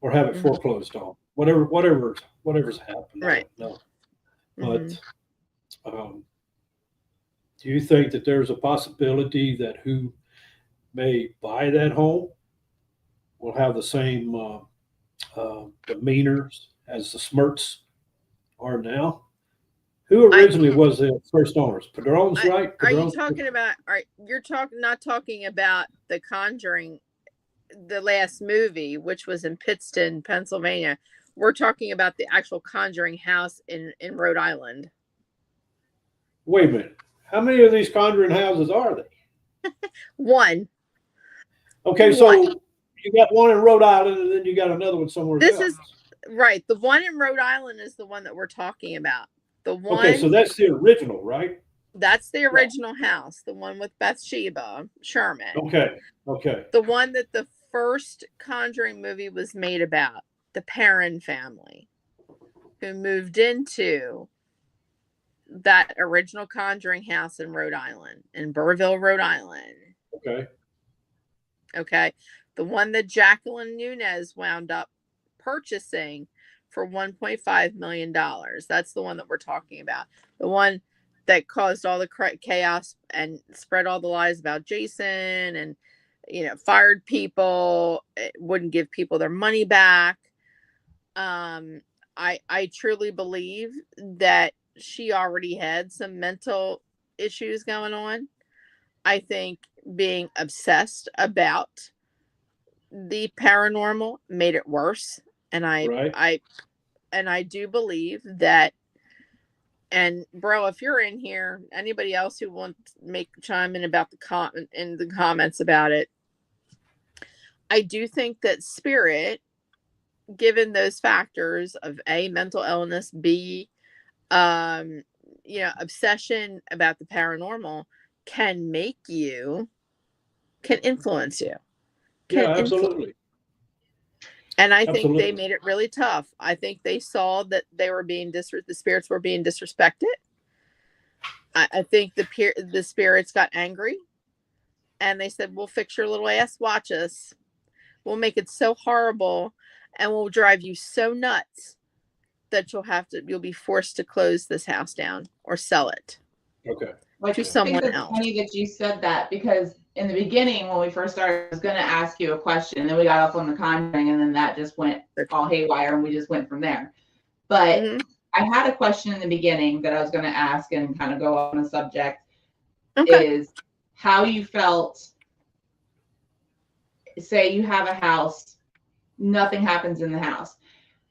or have it Mhm. foreclosed on. Whatever's happened. I Right. don't know. Hmm. But do you think that there's a possibility that who may buy that home will have the same demeanors as the Smirts are now? Who originally was the first owners? Padrone's, right? Are you Padrone's? talking about? You're not talking about The Conjuring, the last movie, which was in Pittston, Pennsylvania? We're talking about the actual Conjuring house in Rhode Island. Wait a minute. How many of these Conjuring houses are they? One. Okay, so One. you got one in Rhode Island, and then you got another one somewhere This else. is right. The one in Rhode Island is the one that we're talking about. The one. Okay, so that's the original, right? That's the original house, the one with Bathsheba Sherman. Okay. The one that the first Conjuring movie was made about, the Perron family, who moved into that original Conjuring house in Rhode Island, in Burrville, Rhode Island. Okay. Okay. The one that Jacqueline Nunez wound up purchasing for $1.5 million. That's the one that we're talking about. The one that caused all the chaos and spread all the lies about Jason and, fired people, wouldn't give people their money back. I truly believe that she already had some mental issues going on. I think being obsessed about the paranormal made it worse. And Right. I do believe that, and bro, if you're in here, anybody else who wants to chime in about in the comments about it, I do think that spirit, given those factors of A, mental illness, B, obsession about the paranormal, can influence you. Yeah, absolutely. And I think Absolutely. they made it really tough. I think they saw that they were being the spirits were being disrespected. I think the spirits got angry, and they said, "We'll fix your little ass. Watch us. We'll make it so horrible, and we'll drive you so nuts that you'll be forced to close this house down or sell it." Okay. Like, to I someone think it's else. funny that you said that, because in the beginning, when we first started, I was going to ask you a question, and then we got off on The Conjuring, and then that just went all haywire, and we just went from there. But I had a question in the beginning that I was going to ask and kind of go on the subject. Okay. Is how you felt. Say you have a house, nothing happens in the house,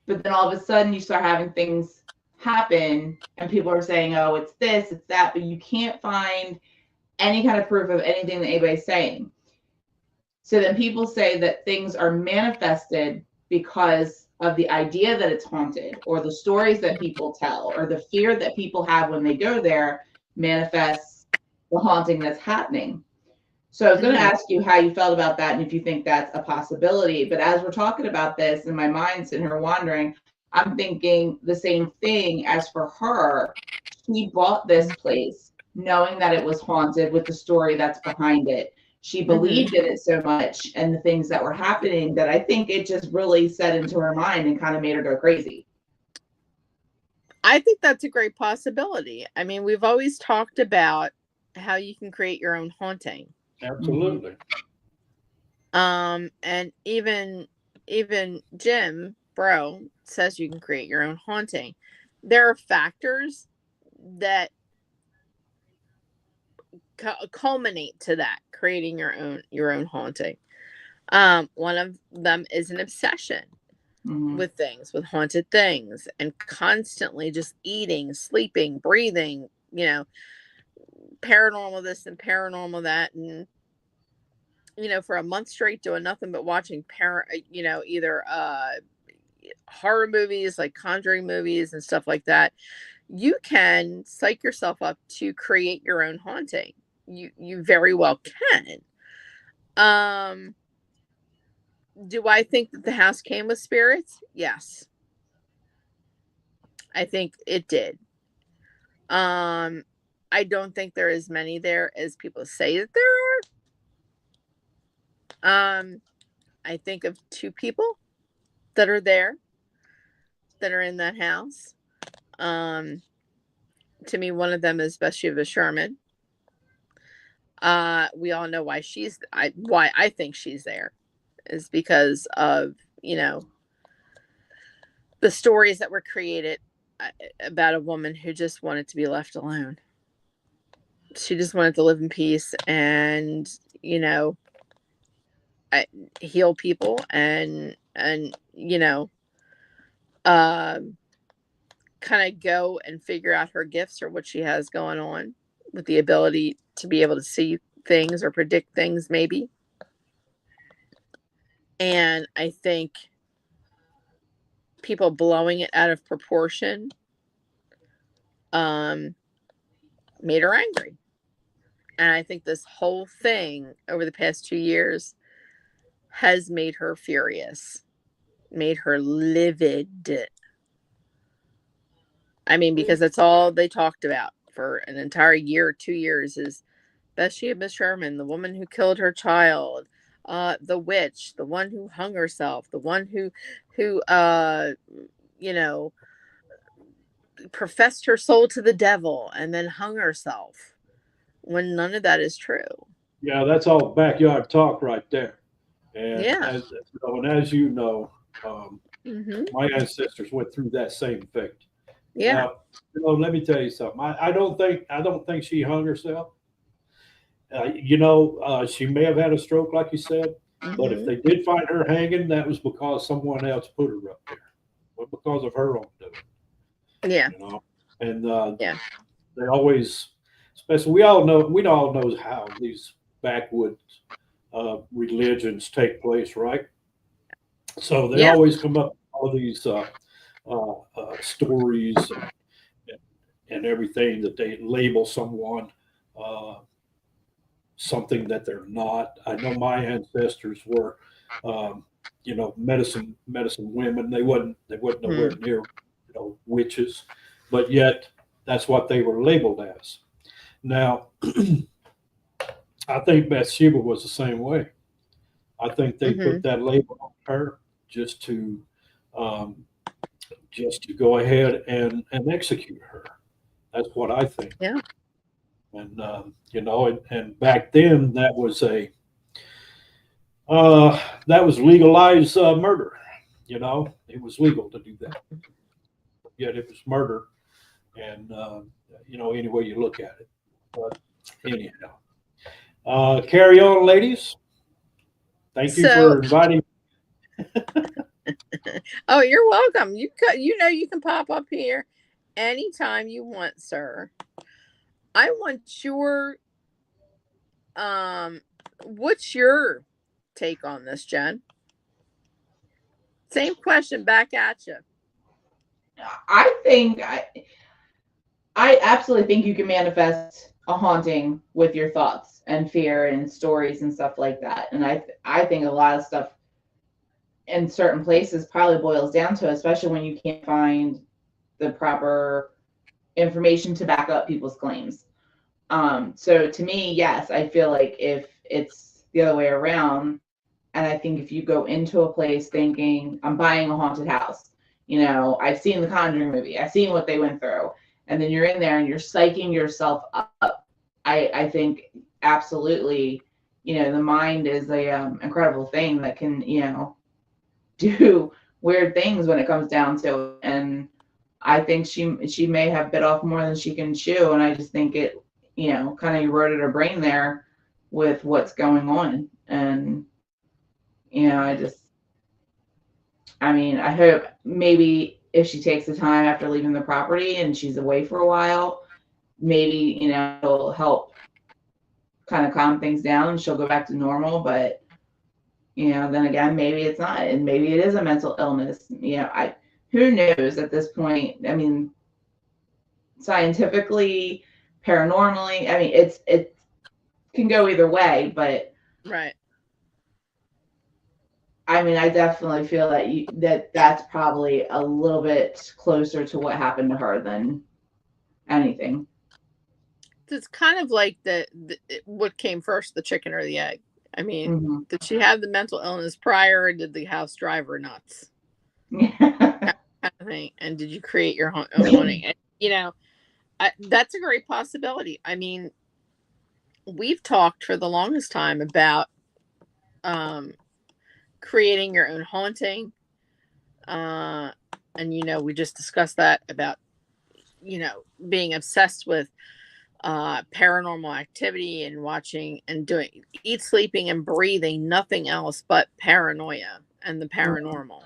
but then all of a sudden you start having things happen, and people are saying, "Oh, it's this, it's that," but you can't find any kind of proof of anything that anybody's saying. So then people say that things are manifested because of the idea that it's haunted, or the stories that people tell, or the fear that people have when they go there manifests the haunting that's happening. So I was going to ask you how you felt about that and if you think that's a possibility. But as we're talking about this, and my mind's sitting here wandering, I'm thinking the same thing as for her. She bought this place knowing that it was haunted with the story that's behind it. She believed in it so much and the things that were happening that I think it just really set into her mind and kind of made her go crazy. I think that's a great possibility. I mean, we've always talked about how you can create your own haunting. Absolutely. And even Jim Bro says you can create your own haunting. There are factors that culminate to that, creating your own haunting. One of them is an obsession with things, with haunted things, and constantly just eating, sleeping, breathing, you know, paranormal this and paranormal that, and you know, for a month straight doing nothing but watching either horror movies like Conjuring movies and stuff like that. You can psych yourself up to create your own haunting. You very well can. Do I think that the house came with spirits? Yes. I think it did. I don't think there are as many there as people say that there are. I think of 2 people that are there, that are in that house. To me, one of them is Bathsheba Sherman. We all know why why I think she's there is because of, you know, the stories that were created about a woman who just wanted to be left alone. She just wanted to live in peace and, you know, heal people and you know, kind of go and figure out her gifts or what she has going on, with the ability to be able to see things or predict things maybe. And I think people blowing it out of proportion made her angry. And I think this whole thing over the past 2 years has made her furious, made her livid. I mean, because that's all they talked about for an entire year, 2 years, is Bathsheba Sherman, the woman who killed her child, the witch, the one who hung herself, the one who you know, professed her soul to the devil and then hung herself, when none of that is true. Yeah, that's all backyard talk right there. And Yeah. as you know, Mm-hmm. my ancestors went through that same fate. Yeah. Now, you know, let me tell you something. I don't think she hung herself. You know, she may have had a stroke, like you said, but if Mhm. they did find her hanging, that was because someone else put her up there, but because of her own doing. Yeah. You know, and Yeah. they always, especially we all know how these backwoods religions take place, right? So they Yeah. always come up with all these stories and everything that they label someone something that they're not. I know my ancestors were, you know, medicine women. They wasn't nowhere near, you know, witches, but yet that's what they were labeled as. Now, I think Bathsheba was the same way. I think they put that label on her just to go ahead and execute her. That's what I think. Yeah. And you know, and back then that was legalized murder. You know, it was legal to do that. Yet it was murder, and you know, any way you look at it. But anyhow, carry on, ladies. Thank you for inviting. Oh, you're welcome. You know, you can pop up here anytime you want, sir. I want your what's your take on this, Jen? Same question back at you. I absolutely think you can manifest a haunting with your thoughts and fear and stories and stuff like that. And I think a lot of stuff in certain places probably boils down to, especially when you can't find the proper information to back up people's claims. So to me, yes, I feel like if it's the other way around, and I think if you go into a place thinking, I'm buying a haunted house, you know, I've seen the Conjuring movie, I've seen what they went through, and then you're in there and you're psyching yourself up I think absolutely, the mind is a incredible thing that can, do weird things when it comes down to it. And I think she may have bit off more than she can chew, and I just think it, kind of eroded her brain there with what's going on. And I hope maybe if she takes the time after leaving the property and she's away for a while, maybe, it'll help kind of calm things down and she'll go back to normal. But, then again, maybe it's not, and maybe it is a mental illness. Who knows at this point? I mean, scientifically, paranormally, I mean, it can go either way, but Right. I mean, I definitely feel that that's probably a little bit closer to what happened to her than anything. It's kind of like what came first, the chicken or the egg. I mean, Mm-hmm. did she have the mental illness prior, or did the house drive her nuts? Yeah. Kind of thing. And did you create your own haunting? And, that's a great possibility. I mean, we've talked for the longest time about creating your own haunting. And, we just discussed that about, being obsessed with paranormal activity and watching and doing eat, sleeping, and breathing nothing else but paranoia and the paranormal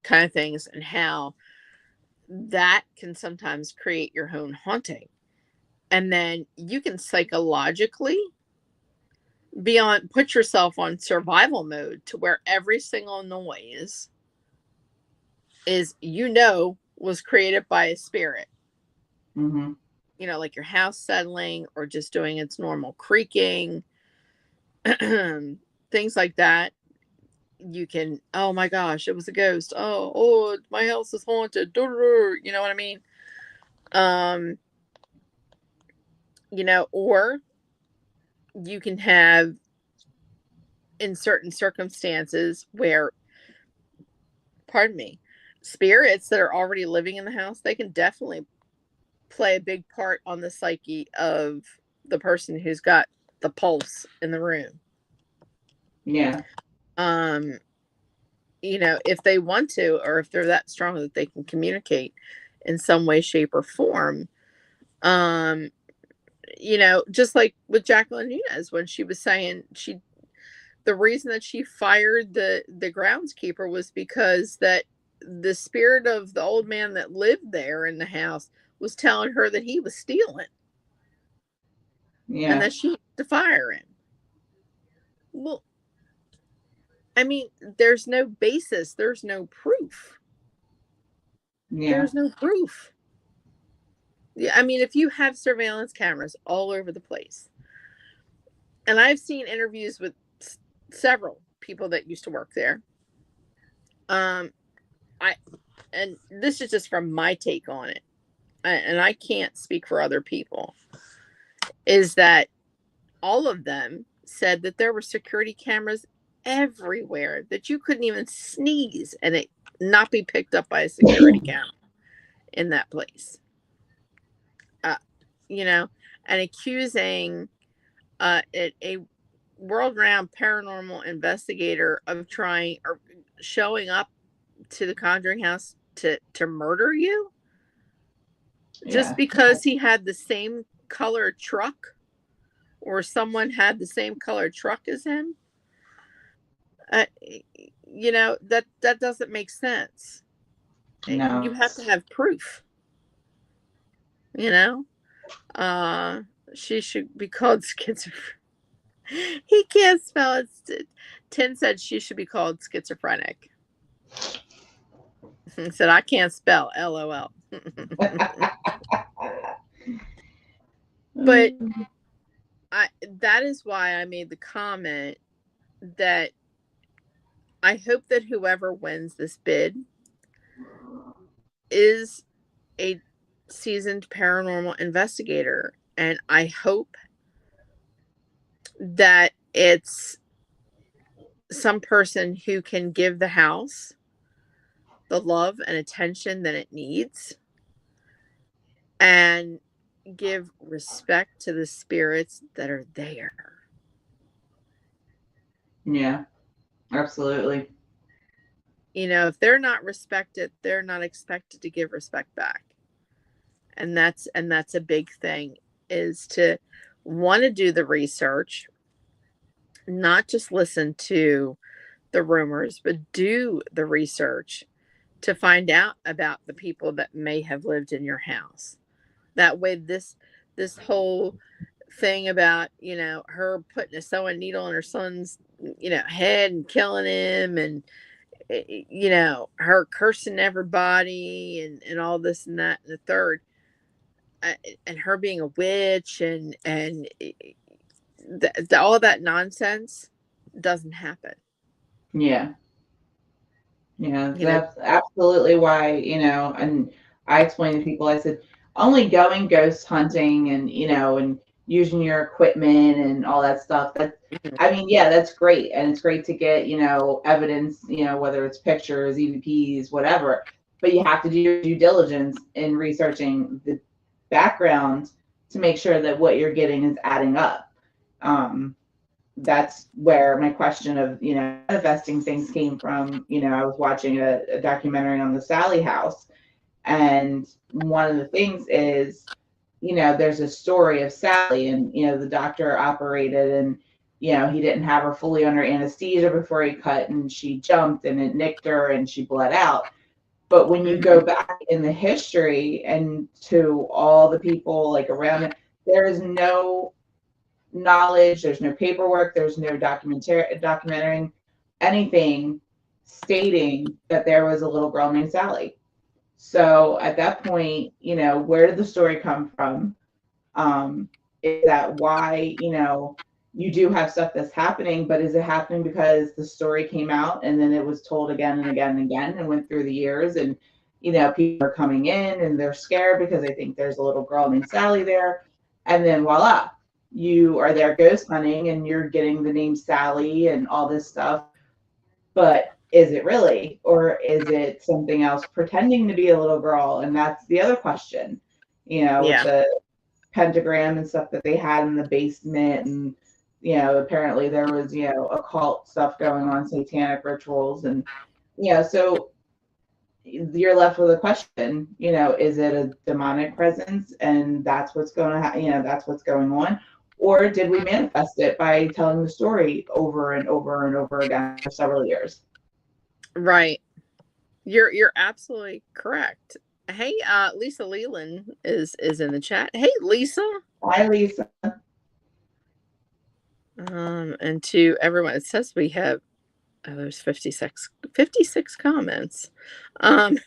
kind of things, and how that can sometimes create your own haunting. And then you can psychologically put yourself on survival mode to where every single noise is, was created by a spirit. Mm-hmm. Like your house settling or just doing its normal creaking, things like that. You can, oh my gosh, it was a ghost. Oh, my house is haunted. You know what I mean? Or you can have, in certain circumstances where, pardon me, spirits that are already living in the house, they can definitely play a big part on the psyche of the person who's got the pulse in the room. Yeah. If they want to, or if they're that strong that they can communicate in some way, shape, or form. Just like with Jacqueline Nunez, when she was saying the reason that she fired the groundskeeper was because that the spirit of the old man that lived there in the house was telling her that he was stealing. Yeah. And that she had to fire him. Well, I mean, there's no basis. There's no proof. Yeah. There's no proof. Yeah, I mean, if you have surveillance cameras all over the place, and I've seen interviews with several people that used to work there. And this is just from my take on it, and I can't speak for other people, is that all of them said that there were security cameras everywhere, that you couldn't even sneeze and it not be picked up by a security camera in that place. And accusing a world-renowned paranormal investigator of trying or showing up to the Conjuring house to murder you, just because he had the same color truck, or someone had the same color truck as him. That doesn't make sense. No. You have to have proof. She should be called schizophrenic. He can't spell it. Tin said she should be called schizophrenic. He said, I can't spell, LOL. But that is why I made the comment that I hope that whoever wins this bid is a seasoned paranormal investigator. And I hope that it's some person who can give the house the love and attention that it needs, and give respect to the spirits that are there. Yeah, absolutely. You know, if they're not respected, they're not expected to give respect back. And that's a big thing, is to want to do the research, not just listen to the rumors, but do the research to find out about the people that may have lived in your house. That way this whole thing about, you know, her putting a sewing needle in her son's, you know, head and killing him, and you know, her cursing everybody, and all this and that and the third, and her being a witch, and all that nonsense doesn't happen. Yeah. Yeah, You know, that's absolutely why, and I explained to people, I said, only going ghost hunting and, and using your equipment and all that stuff. I mean, yeah, that's great. And it's great to get, evidence, whether it's pictures, EVPs, whatever. But you have to do your due diligence in researching the background to make sure that what you're getting is adding up. That's where my question of, manifesting things came from. I was watching a documentary on the Sally House, and one of the things is, there's a story of Sally, and, the doctor operated, and, he didn't have her fully under anesthesia before he cut, and she jumped and it nicked her and she bled out. But when you go back in the history and to all the people like around it, there is no knowledge, there's no paperwork, there's no documenting anything stating that there was a little girl named Sally. So at that point, where did the story come from? Is that why, you do have stuff that's happening, but is it happening because the story came out and then it was told again and again and again and went through the years, and people are coming in and they're scared because they think there's a little girl named Sally there, and then voila, you are there ghost hunting and you're getting the name Sally and all this stuff. But is it really, or is it something else pretending to be a little girl? And that's the other question, with the pentagram and stuff that they had in the basement. And, apparently there was, occult stuff going on, satanic rituals. And, so you're left with a question, is it a demonic presence? And that's what's going to that's what's going on. Or did we manifest it by telling the story over and over and over again for several years? Right. You're absolutely correct. Hey, Lisa Leland is in the chat. Hey, Lisa. Hi, Lisa. And to everyone, it says we have there's 56 comments. But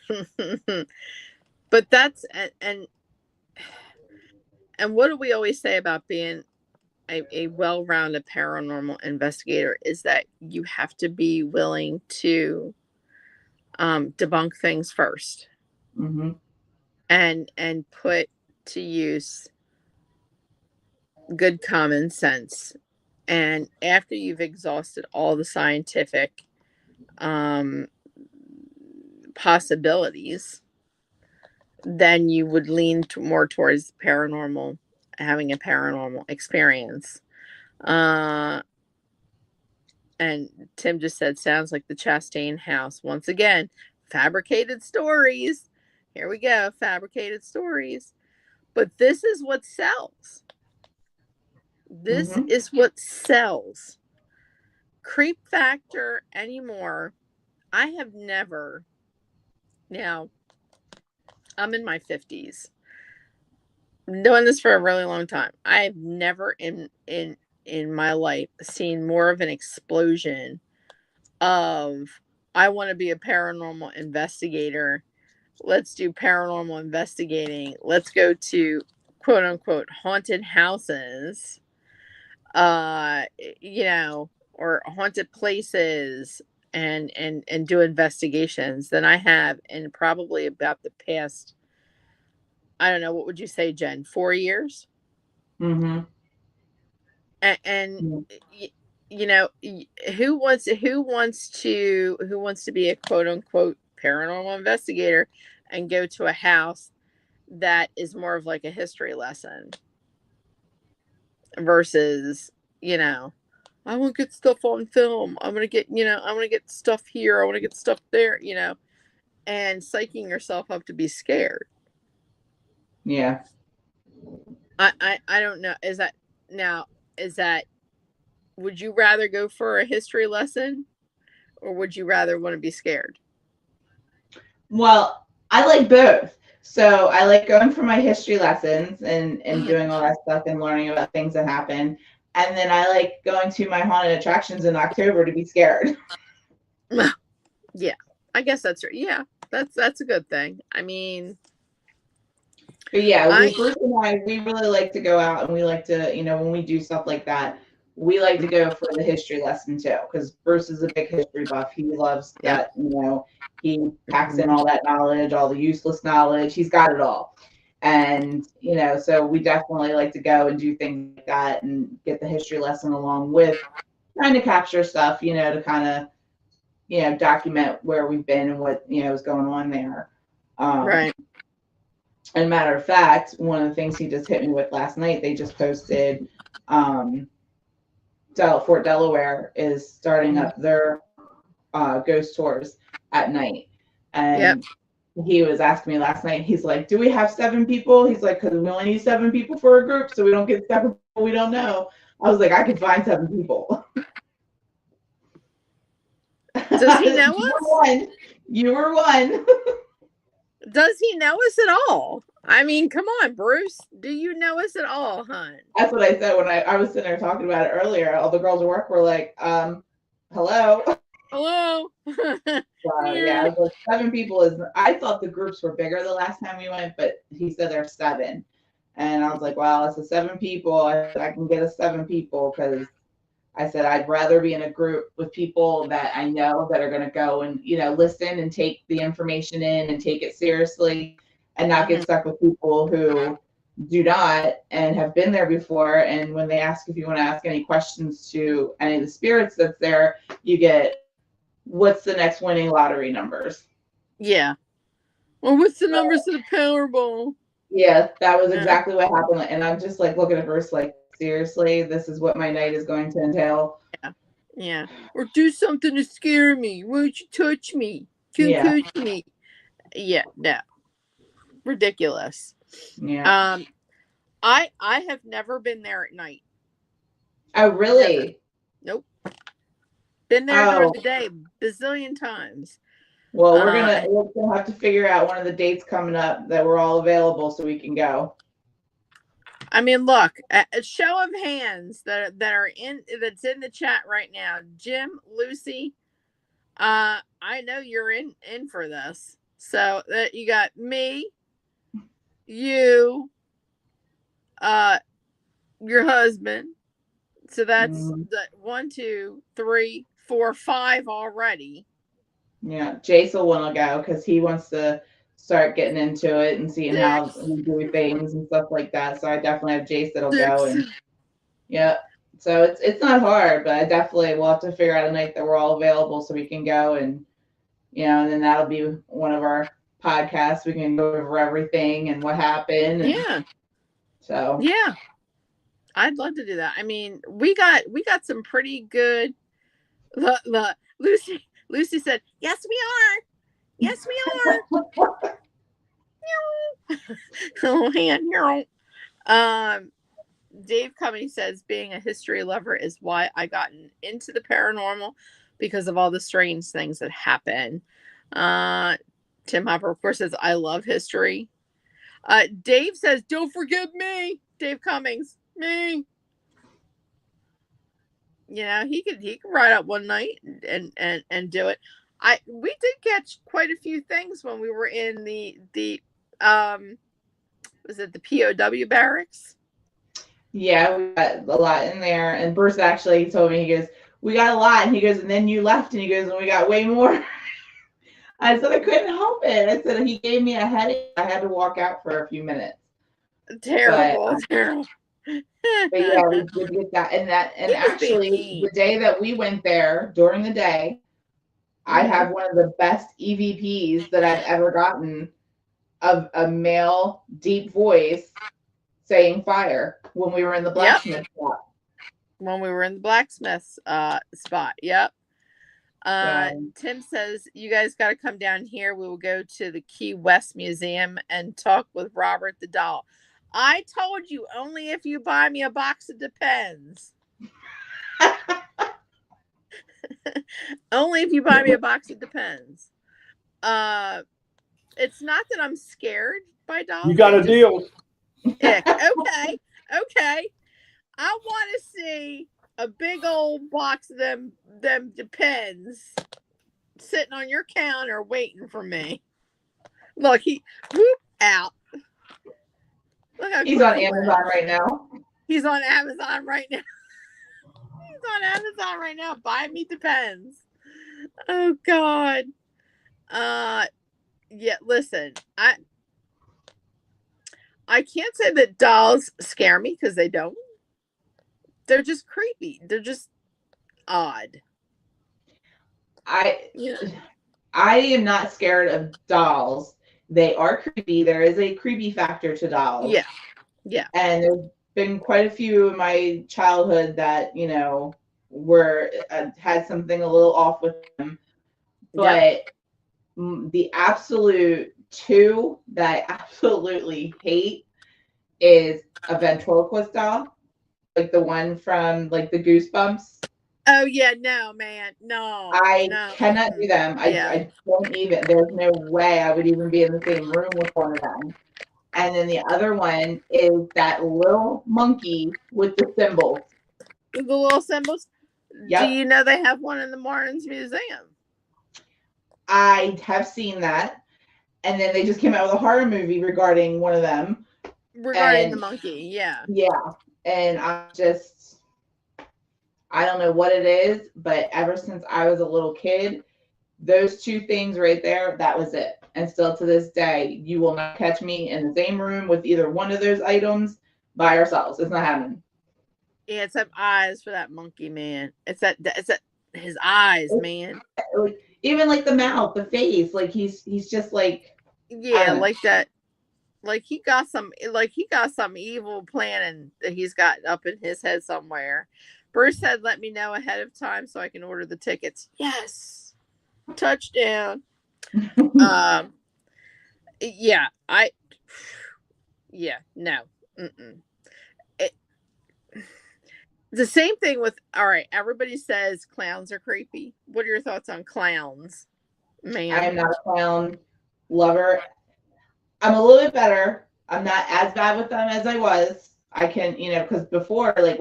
that's and what do we always say about being a well-rounded paranormal investigator, is that you have to be willing to debunk things first. Mm-hmm. and put to use good common sense. And after you've exhausted all the scientific possibilities, then you would lean more towards paranormal, having a paranormal experience. And Tim just said, sounds like the Chastain house. Once again, fabricated stories. Here we go, fabricated stories. But this is what sells. This is what sells. Creep factor anymore. I have never, now I'm in my 50s. I'm doing this for a really long time. I've never in my life seen more of an explosion of, I want to be a paranormal investigator. Let's do paranormal investigating. Let's go to quote unquote haunted houses, or haunted places, and do investigations than I have in probably about the past, I don't know, what would you say, Jen? 4 years? Mm-hmm. And who wants to be a quote unquote paranormal investigator and go to a house that is more of like a history lesson versus, I want to get stuff on film. I'm going to get, I want to get stuff here. I want to get stuff there, and psyching yourself up to be scared. Yeah. I don't know. Is that, would you rather go for a history lesson or would you rather want to be scared? Well, I like both. So I like going for my history lessons and doing all that stuff and learning about things that happen. And then I like going to my haunted attractions in October to be scared. Yeah, I guess that's right. Yeah, that's a good thing. I mean, but yeah, Bruce and I, we really like to go out and we like to, when we do stuff like that, we like to go for the history lesson too, because Bruce is a big history buff. He loves that, he packs in all that knowledge, all the useless knowledge. He's got it all. And, so we definitely like to go and do things like that and get the history lesson along with trying to capture stuff, to kind of, document where we've been and what, is going on there. right. And matter of fact, one of the things he just hit me with last night, they just posted, Fort Delaware is starting up their ghost tours at night. And he was asking me last night, he's like, do we have 7 people? He's like, because we only need 7 people for a group, so we don't get 7 people we don't know. I was like, I could find 7 people. Does he know us? You were one. Does he know us at all? I mean, come on, Bruce. Do you know us at all, hon? That's what I said when I was sitting there talking about it earlier. All the girls at work were like, hello. Hello. Yeah, I was like, 7 people is. I thought the groups were bigger the last time we went, but he said there's 7, and I was like, well, it's a 7 people. I can get us 7 people because I said I'd rather be in a group with people that I know that are going to go and listen and take the information in and take it seriously, and not get stuck with people who do not and have been there before. And when they ask if you want to ask any questions to any of the spirits that's there, you get, what's the next winning lottery numbers? Yeah. Well, what's the numbers to the Powerball? Yeah, that was exactly what happened. And I'm just like looking at Bruce like, seriously, this is what my night is going to entail. Yeah. Or do something to scare me. Won't you touch me? Touch me. Yeah, no. Ridiculous. Yeah. I have never been there at night. Oh, really? Never. Nope. Been there during the day bazillion times. Well, we're gonna have to figure out one of the dates coming up that we're all available so we can go. I mean, look, a show of hands that's in the chat right now. Jim, Lucy, I know you're in for this. So that you got me, you, your husband. So that's the 1, 2, 3, 4, 5 already. Yeah, Jace will want to go because he wants to start getting into it and seeing how we do things and stuff like that. So I definitely have Jace that'll go, and so it's not hard, but I definitely will have to figure out a night that we're all available so we can go, and and then that'll be one of our podcasts. We can go over everything and what happened. And so I'd love to do that. I mean, we got some pretty good. The Lucy said, "Yes, we are. Yes, we are." Oh, man. Dave Cummings says, being a history lover is why I got into the paranormal, because of all the strange things that happen. Tim Hopper, of course, says, I love history. Dave says, don't forget me. Dave Cummings, me. He could ride up one night and do it. We did catch quite a few things when we were in the was it the POW barracks? Yeah, we got a lot in there. And Bruce actually told me, he goes, we got a lot. And he goes, and then you left. And he goes, and we got way more. I said, I couldn't help it. I said, he gave me a headache. I had to walk out for a few minutes. Terrible. But yeah, we did get that. And actually, the day that we went there, during the day, I have one of the best EVPs that I've ever gotten of a male deep voice saying fire when we were in the blacksmith shop. When we were in the blacksmith spot. Yep. So, Tim says, you guys got to come down here. We will go to the Key West Museum and talk with Robert the doll. I told you, only if you buy me a box of Depends. Only if you buy me a box of Depends. It's not that I'm scared by dolls. You got a deal. Okay. Okay. I want to see a big old box of them Depends sitting on your counter waiting for me. Look, he whoop out. Look how he's quick on he Amazon went. right now. He's on Amazon right now. He's on Amazon right now. Buy me Depends. Oh God. Yeah, listen, I can't say that dolls scare me because they don't. They're just creepy. They're just odd. I Yeah. am not scared of dolls. They are creepy. There is a creepy factor to dolls. Yeah. Yeah. And there's been quite a few in my childhood that, were had something a little off with them. But the absolute two that I absolutely hate is a ventriloquist doll, like the one from like the Goosebumps. Oh yeah, no, man, no. I no. cannot do them. I don't even. There's no way I would even be in the same room with one of them. And then the other one is that little monkey with the cymbals. The little symbols. Yep. Do you know they have one in the Martins Museum? I have seen that. And then they just came out with a horror movie regarding one of them. Regarding the monkey, yeah. Yeah. And I don't know what it is, but ever since I was a little kid, those two things right there, that was it. And still to this day, you will not catch me in the same room with either one of those items by ourselves. It's not happening. Yeah, it's that eyes for that monkey, man. It's that his eyes, man. Even like the mouth, the face, like he's just like, yeah, like that. Like he got some evil planning that he's got up in his head somewhere. Bruce said, "Let me know ahead of time so I can order the tickets." Yes, touchdown. Yeah, no. The same thing with, all right, everybody says clowns are creepy. What are your thoughts on clowns, man? I am not a clown lover. I'm a little bit better. I'm not as bad with them as I was. I can, because before, like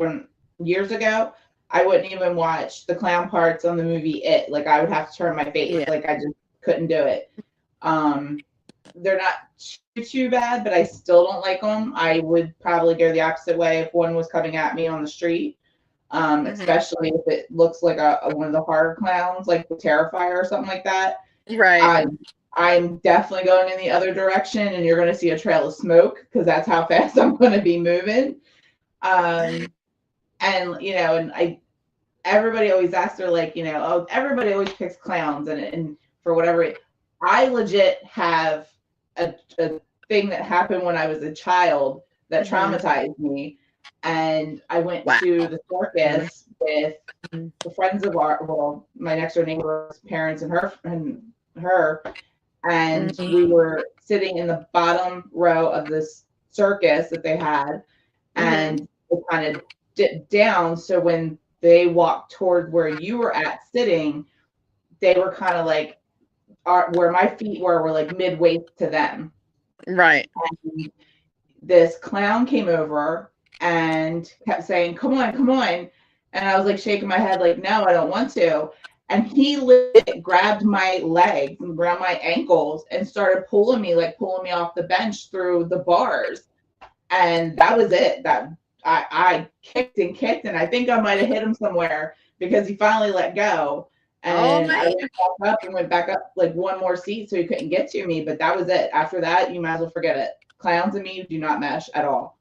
years ago, I wouldn't even watch the clown parts on the movie It. Like I would have to turn my face. Yeah. Like I just couldn't do it. They're not too bad, but I still don't like them. I would probably go the opposite way if one was coming at me on the street, especially if it looks like one of the horror clowns, like the Terrifier or something like that. Right. I'm definitely going in the other direction, and you're going to see a trail of smoke because that's how fast I'm going to be moving. And everybody always asks her, like, oh, everybody always picks clowns, and for whatever I legit have a thing that happened when I was a child that traumatized me, and I went to the circus with the friends of my next door neighbor's parents and her. And we were sitting in the bottom row of this circus that they had, and it kind of dipped down. So when they walked toward where you were at sitting, they were kind of like where my feet were like midway to them. Right. And this clown came over and kept saying, "Come on, come on." And I was like shaking my head like, "No, I don't want to." And he grabbed my legs and grabbed my ankles and started pulling me off the bench through the bars. And that was it. That I kicked and kicked, and I think I might have hit him somewhere because he finally let go. And I went back up like one more seat so he couldn't get to me. But that was it. After that, you might as well forget it. Clowns and me do not mesh at all.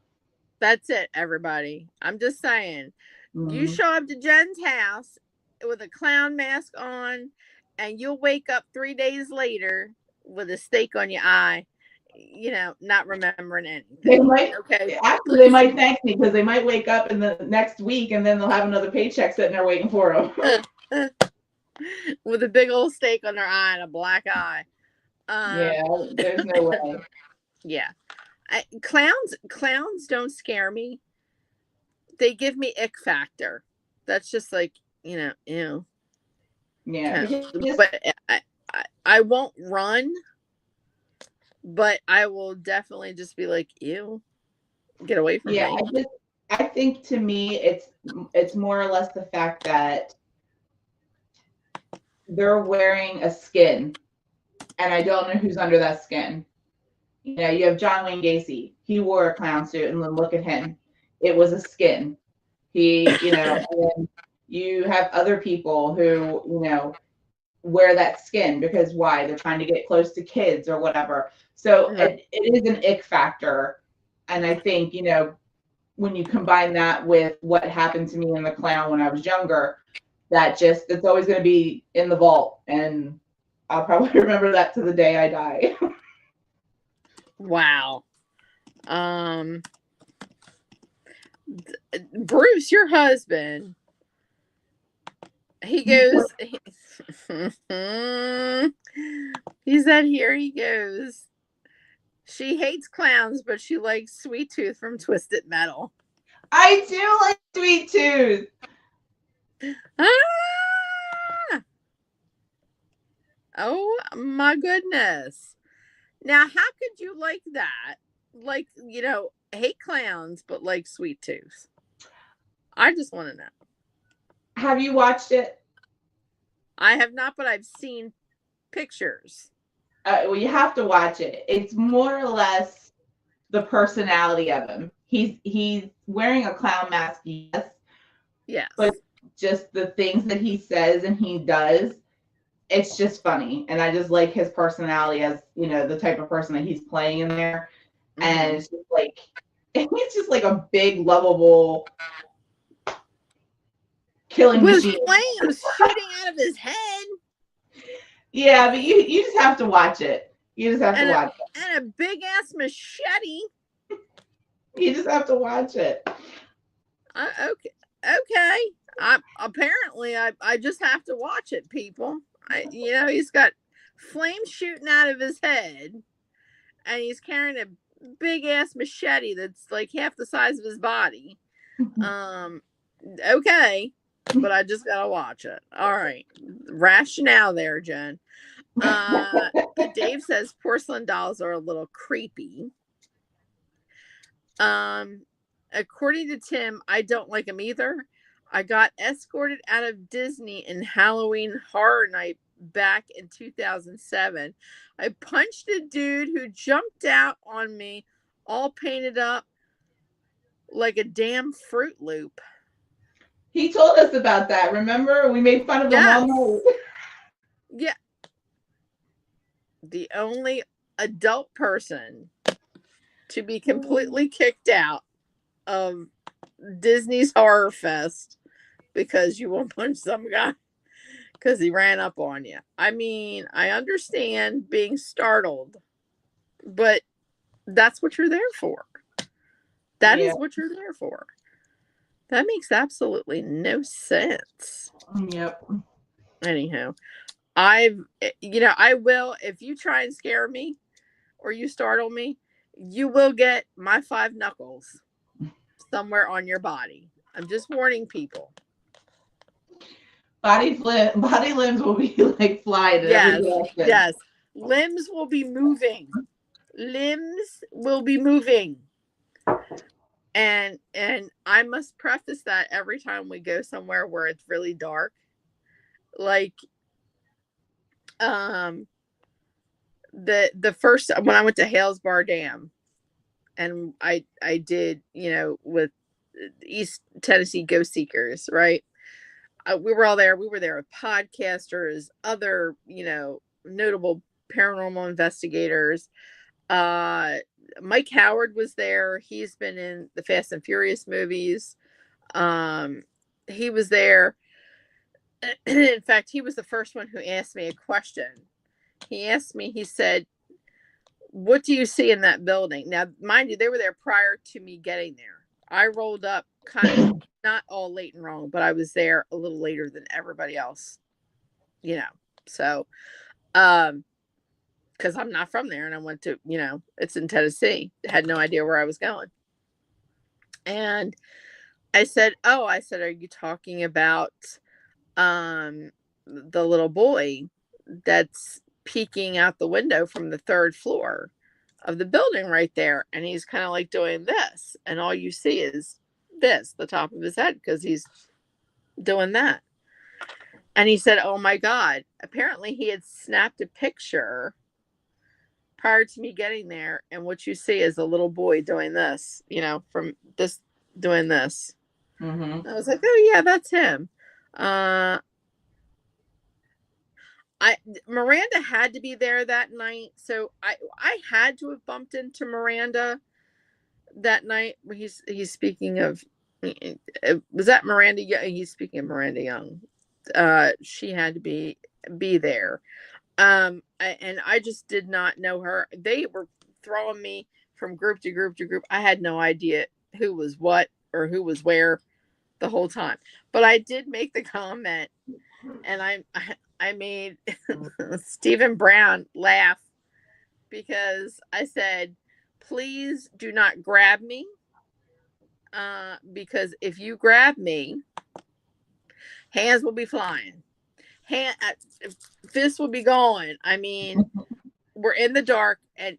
That's it, everybody. I'm just saying. You show up to Jen's house with a clown mask on, and you'll wake up 3 days later with a stake on your eye. not remembering They anything. might Okay. actually they might thank me because they might wake up in the next week and then they'll have another paycheck sitting there waiting for them. With a big old steak on their eye and a black eye. Yeah, there's no way. Yeah. Clowns don't scare me. They give me ick factor. That's just like, ew. Yeah, But I won't run, but I will definitely just be like, ew, get away from me. I think to me it's more or less the fact that they're wearing a skin and I don't know who's under that skin. You have John Wayne Gacy. He wore a clown suit and then look at him. It was a skin. And then you have other people who, wear that skin because why? They're trying to get close to kids or whatever. So it is an ick factor. And I think, when you combine that with what happened to me in the clown when I was younger, it's always going to be in the vault. And I'll probably remember that to the day I die. Wow. Bruce, your husband, he goes, he said, here he goes. She hates clowns, but she likes Sweet Tooth from Twisted Metal. I do like Sweet Tooth. Ah! Oh my goodness. Now, how could you like that? Like, hate clowns, but like Sweet Tooth. I just want to know. Have you watched it? I have not, but I've seen pictures. Well, you have to watch it. It's more or less the personality of him. He's wearing a clown mask, yes, but just the things that he says and he does, it's just funny. And I just like his personality as the type of person that he's playing in there. Mm-hmm. And it's just like a big, lovable killing machine. Flames shooting out of his head. Yeah, but you just have to watch it. You just have to watch it. And a big ass machete. You just have to watch it. Okay. I just have to watch it, people. He's got flames shooting out of his head, and he's carrying a big ass machete that's like half the size of his body. Okay. But I just gotta watch it. All right. Rationale there, Jen. Dave says porcelain dolls are a little creepy. According to Tim, I don't like them either. I got escorted out of Disney in Halloween Horror Night back in 2007. I punched a dude who jumped out on me, all painted up like a damn Fruit Loop. He told us about that. Remember? We made fun of him all night. Yeah. The only adult person to be completely kicked out of Disney's Horror Fest because you won't punch some guy because he ran up on you. I mean, I understand being startled, but that's what you're there for. That is what you're there for. That makes absolutely no sense. Yep. Anyhow, I will, if you try and scare me or you startle me, you will get my 5 knuckles somewhere on your body. I'm just warning people. Body limbs will be like flying. Yes. Limbs will be moving. And I must preface that every time we go somewhere where it's really dark. Like the first when I went to Hales Bar Dam, and I did, with East Tennessee Ghost Seekers, right? We were all there. We were there with podcasters, other, notable paranormal investigators. Mike Howard was there. He's been in the Fast and Furious movies. He was there. In fact, he was the first one who asked me a question. He asked me, he said, what do you see in that building? Now, mind you, they were there prior to me getting there. I rolled up kind of not all late and wrong, but I was there a little later than everybody else, you know. So, because I'm not from there and I went to, it's in Tennessee. Had no idea where I was going. And I said, are you talking about the little boy that's peeking out the window from the third floor of the building right there? And he's kind of like doing this, and all you see is this, the top of his head, because he's doing that. And he said, oh my God, apparently he had snapped a picture prior to me getting there, and what you see is a little boy doing this, from this, doing this. Mm-hmm. I was like, oh yeah, that's him. Miranda had to be there that night, so I had to have bumped into Miranda that night. He's speaking of, was that Miranda? Yeah, he's speaking of Miranda Young. She had to be there. And I just did not know her. They were throwing me from group to group to group. I had no idea who was what or who was where the whole time. But I did make the comment, and I made Stephen Brown laugh, because I said, please do not grab me, because if you grab me, hands will be flying, fists will be going. I mean, we're in the dark, and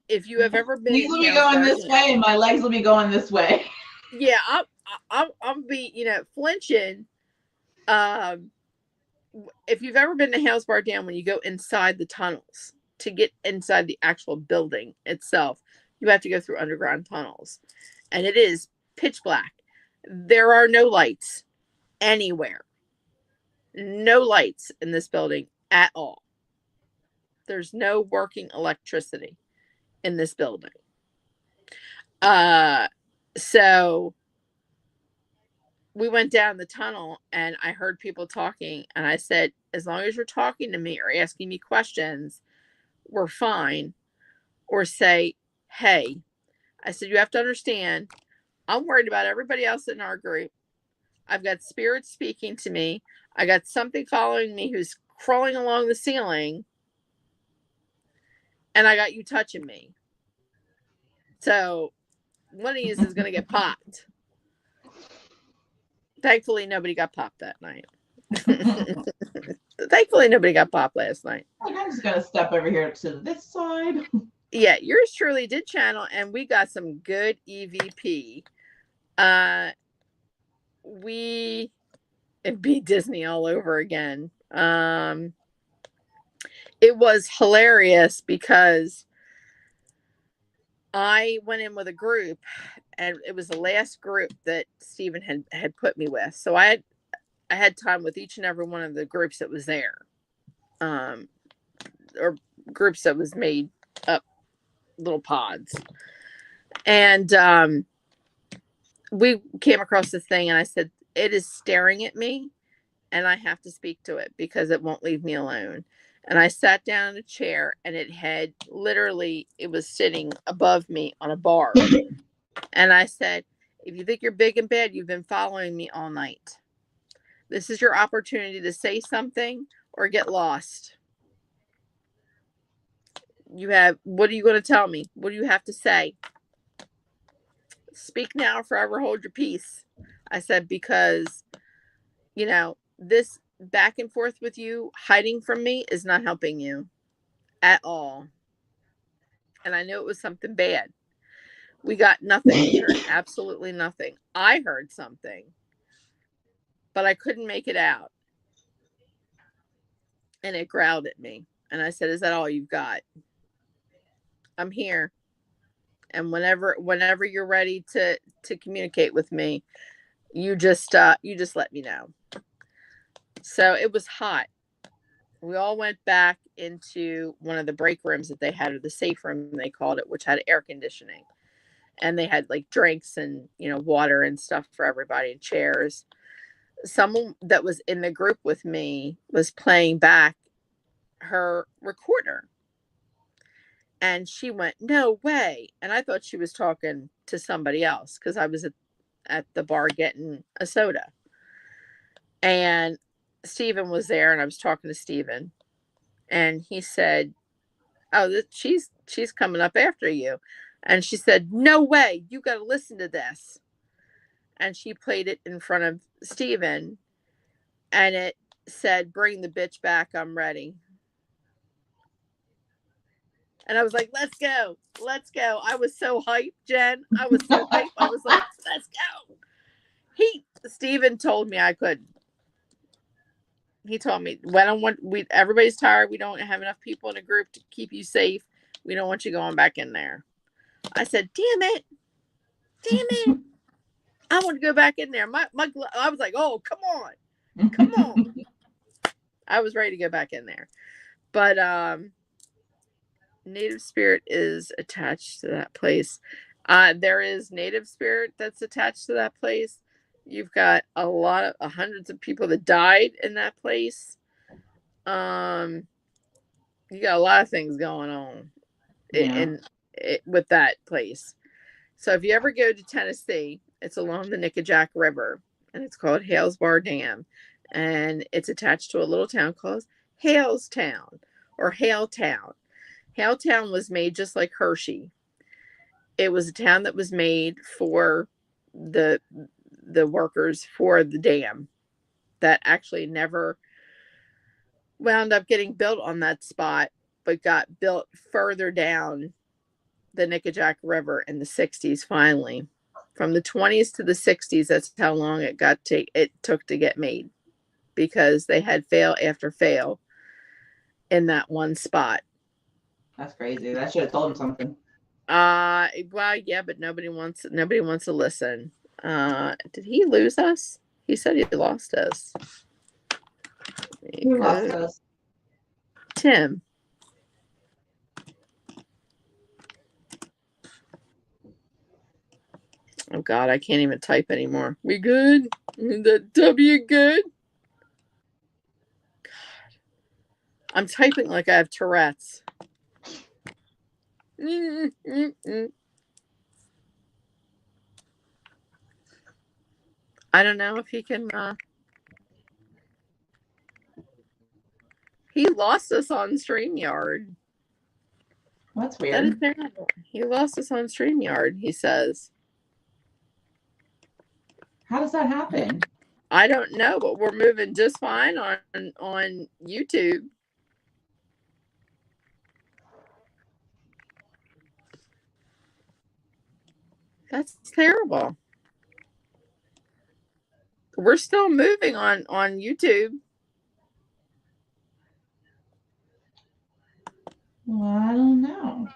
if you have ever been, These will be going this way, and my legs will be going this way. Yeah, I'll be, flinching. If you've ever been to Hales Bar Dam, when you go inside the tunnels to get inside the actual building itself, you have to go through underground tunnels, and it is pitch black. There are no lights anywhere. No lights in this building at all. There's no working electricity in this building. So we went down the tunnel, and I heard people talking, and I said, as long as you're talking to me or asking me questions, we're fine. Or say, hey, I said, you have to understand, I'm worried about everybody else in our group. I've got spirits speaking to me. I got something following me who's crawling along the ceiling, and I got you touching me. So one of these is going to get popped. Thankfully, nobody got popped that night. Thankfully, nobody got popped last night. I'm just going to step over here to this side. Yeah, yours truly did channel, and we got some good EVP. We beat Disney all over again. It was hilarious because I went in with a group, and it was the last group that Stephen had put me with. So I had time with each and every one of the groups that was there, or groups that was made up, little pods. And we came across this thing, and I said, it is staring at me, and I have to speak to it because it won't leave me alone. And I sat down in a chair, and it was sitting above me on a bar. And I said, if you think you're big and bad, you've been following me all night. This is your opportunity to say something or get lost. What are you going to tell me? What do you have to say? Speak now or forever hold your peace. I said, because, this back and forth with you, hiding from me, is not helping you at all. And I knew it was something bad. We got nothing. We heard absolutely nothing. I heard something, but I couldn't make it out. And it growled at me. And I said, is that all you've got? I'm here. And whenever you're ready to communicate with me, you just let me know. So it was hot. We all went back into one of the break rooms that they had, or the safe room they called it, which had air conditioning. And they had like drinks and, water and stuff for everybody, and chairs. Someone that was in the group with me was playing back her recorder. And she went, "No way." And I thought she was talking to somebody else because I was at the bar getting a soda. And Steven was there, and I was talking to Steven. And he said, "Oh, she's coming up after you." And she said, "No way, you got to listen to this." And she played it in front of Steven, and it said, "Bring the bitch back, I'm ready." And I was like, "Let's go. Let's go." I was so hyped, Jen. I was so hyped. I was like, "Let's go." Steven told me I couldn't. He told me, everybody's tired. We don't have enough people in a group to keep you safe. We don't want you going back in there. I said, "Damn it. Damn it. I want to go back in there." I was like, "Oh, come on. Come on." I was ready to go back in there. But Native Spirit is attached to that place. There is Native Spirit that's attached to that place. You've got a lot of hundreds of people that died in that place. You got a lot of things going on with that place. So if you ever go to Tennessee, it's along the Nickajack River, and it's called Hales Bar Dam, and it's attached to a little town called Halestown or Haletown. Haletown was made just like Hershey. It was a town that was made for the workers for the dam that actually never wound up getting built on that spot, but got built further down the Nickajack River in the 60s finally. From the 20s to the 60s, that's how long it took to get made, because they had fail after fail in that one spot. That's crazy. That should have told him something. Well, yeah, but nobody wants to listen. Did he lose us? He said he lost us. Who lost us? Tim. Oh God, I can't even type anymore. We good? The W good? God. I'm typing like I have Tourette's. I don't know if he can. He lost us on StreamYard. That's weird. That is terrible. He lost us on StreamYard, he says. How does that happen? I don't know, but we're moving just fine on YouTube. That's terrible. We're still moving on YouTube. Well, I don't know.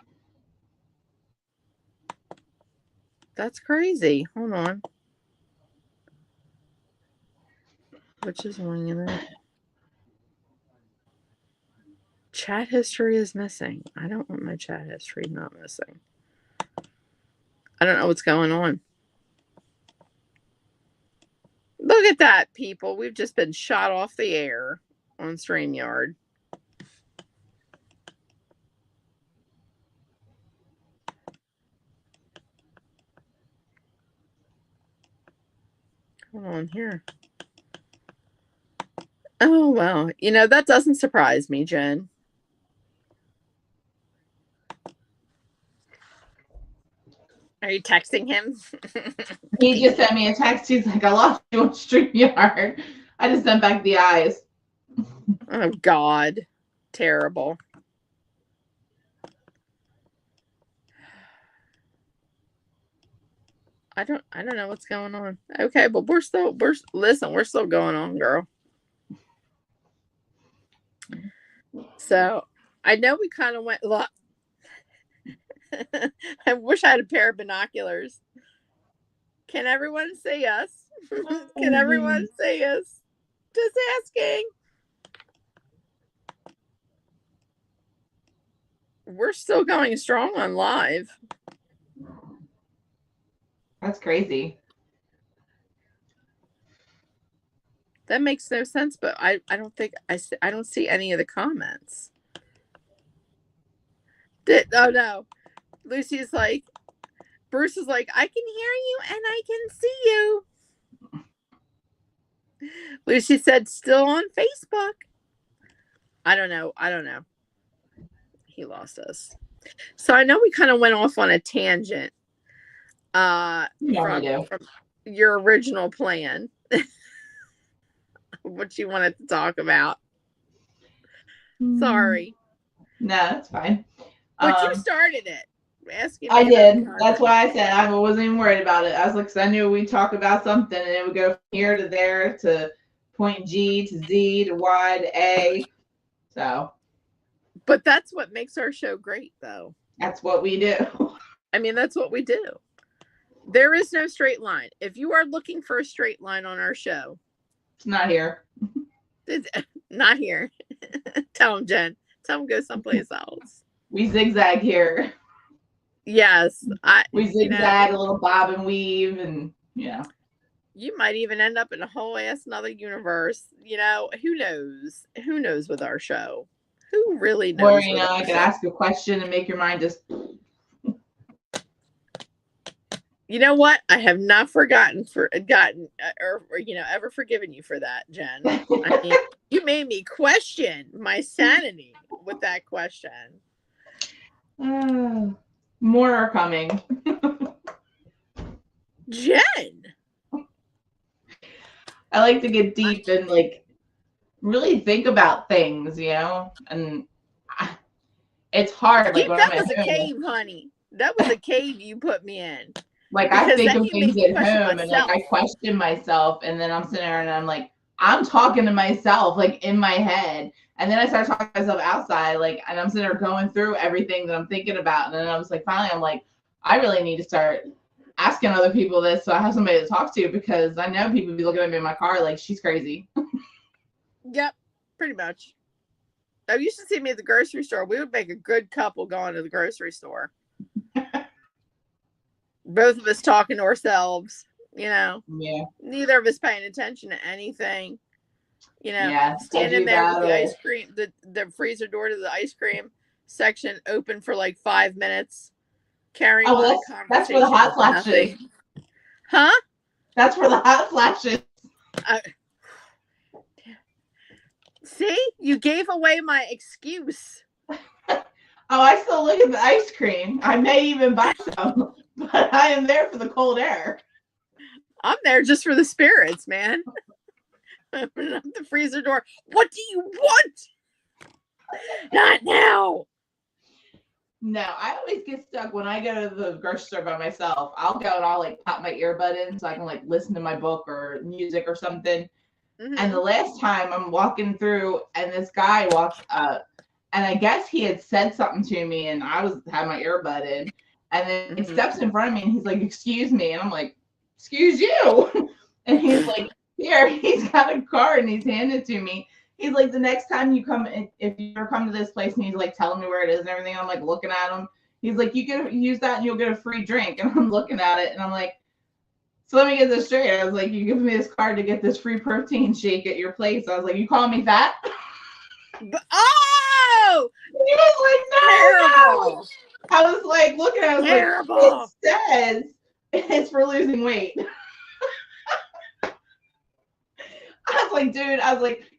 That's crazy. Hold on. Which is one, Chat history is missing. I don't want my chat history not missing. I don't know what's going on. Look at that, people. We've just been shot off the air on StreamYard. Hold on here. Oh, well. That doesn't surprise me, Jen. Are you texting him? He just sent me a text. He's like, "I lost you on StreamYard." I just sent back the eyes. Oh, God. Terrible. I don't know what's going on. Okay, but we're still going on, girl. So I know we kind of went. Look, I wish I had a pair of binoculars. Can everyone see us? Can everyone see us? Just asking. We're still going strong on live. That's crazy. That makes no sense, but I don't think I don't see any of the comments. Oh no. Lucy's like, Bruce is like, I can hear you and I can see you. Lucy said, still on Facebook. I don't know. He lost us. So I know we kind of went off on a tangent from your original plan. What you wanted to talk about. Sorry. No, that's fine. But you started it. Asking I did. That's why I said I wasn't even worried about it. I was like, 'cause I knew we'd talk about something and it would go from here to there to point G to Z to Y to A. So. But that's what makes our show great, though. That's what we do. I mean, that's what we do. There is no straight line. If you are looking for a straight line on our show, it's not here. It's not here. Tell them, Jen. Tell them go someplace else. We zigzag here. Yes. We zigzag, a little bob and weave, and you might even end up in a whole ass another universe. Who knows? Who knows with our show? Who really knows? Or I could ask a question and make your mind just. You know what? I have not ever forgiven you for that, Jen. I mean, you made me question my sanity with that question. More are coming. Jen. I like to get deep and really think about things, and it's hard. That was a cave, honey. That was a cave you put me in. I think of things at home and I question myself, and then I'm sitting there and I'm like, I'm talking to myself in my head, and then I start talking to myself outside, and I'm sitting there going through everything that I'm thinking about, and then I was finally I'm like, I really need to start asking other people this so I have somebody to talk to, because I know people be looking at me in my car like she's crazy. Yep, pretty much. Oh, you should see me at the grocery store. We would make a good couple going to the grocery store. Both of us talking to ourselves, Yeah. Neither of us paying attention to anything. Standing there with the ice cream, the freezer door to the ice cream section open for 5 minutes, carrying on the conversation. That's for the hot flashes. Huh? That's for the hot flashes. See, you gave away my excuse. I still look at the ice cream. I may even buy some, but I am there for the cold air. I'm there just for the spirits, man. Open up the freezer door. What do you want? Not now. No, I always get stuck when I go to the grocery store by myself. I'll go and I'll pop my earbud in so I can listen to my book or music or something. Mm-hmm. And the last time I'm walking through and this guy walks up, and I guess he had said something to me and I had my earbud in, and then he steps in front of me and he's like, excuse me. And I'm like, excuse you. And he's like, here, he's got a card and he's handed it to me. He's like, the next time you come, if you ever come to this place, and he's telling me where it is and everything, I'm looking at him. He's like, you can use that and you'll get a free drink. And I'm looking at it and I'm like, so let me get this straight. I was like, you give me this card to get this free protein shake at your place. I was like, you calling me fat? Oh! He was like, no. I was looking at it. Terrible. It says it's for losing weight. I was like, dude,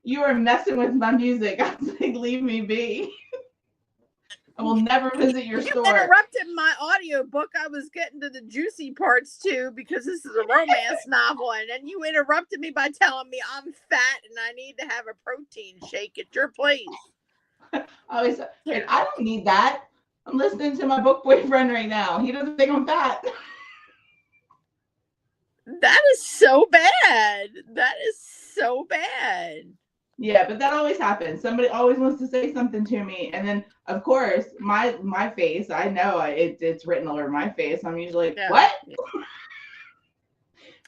you are messing with my music. I was like, leave me be. I will never visit your store. You interrupted my audiobook. I was getting to the juicy parts too, because this is a romance novel, and then you interrupted me by telling me I'm fat and I need to have a protein shake at your place. I don't need that. I'm listening to my book boyfriend right now. He doesn't think I'm fat. That is so bad. That is so bad. Yeah, but that always happens. Somebody always wants to say something to me, and then of course my face. I know it's written all over my face. I'm usually like, what? Yeah.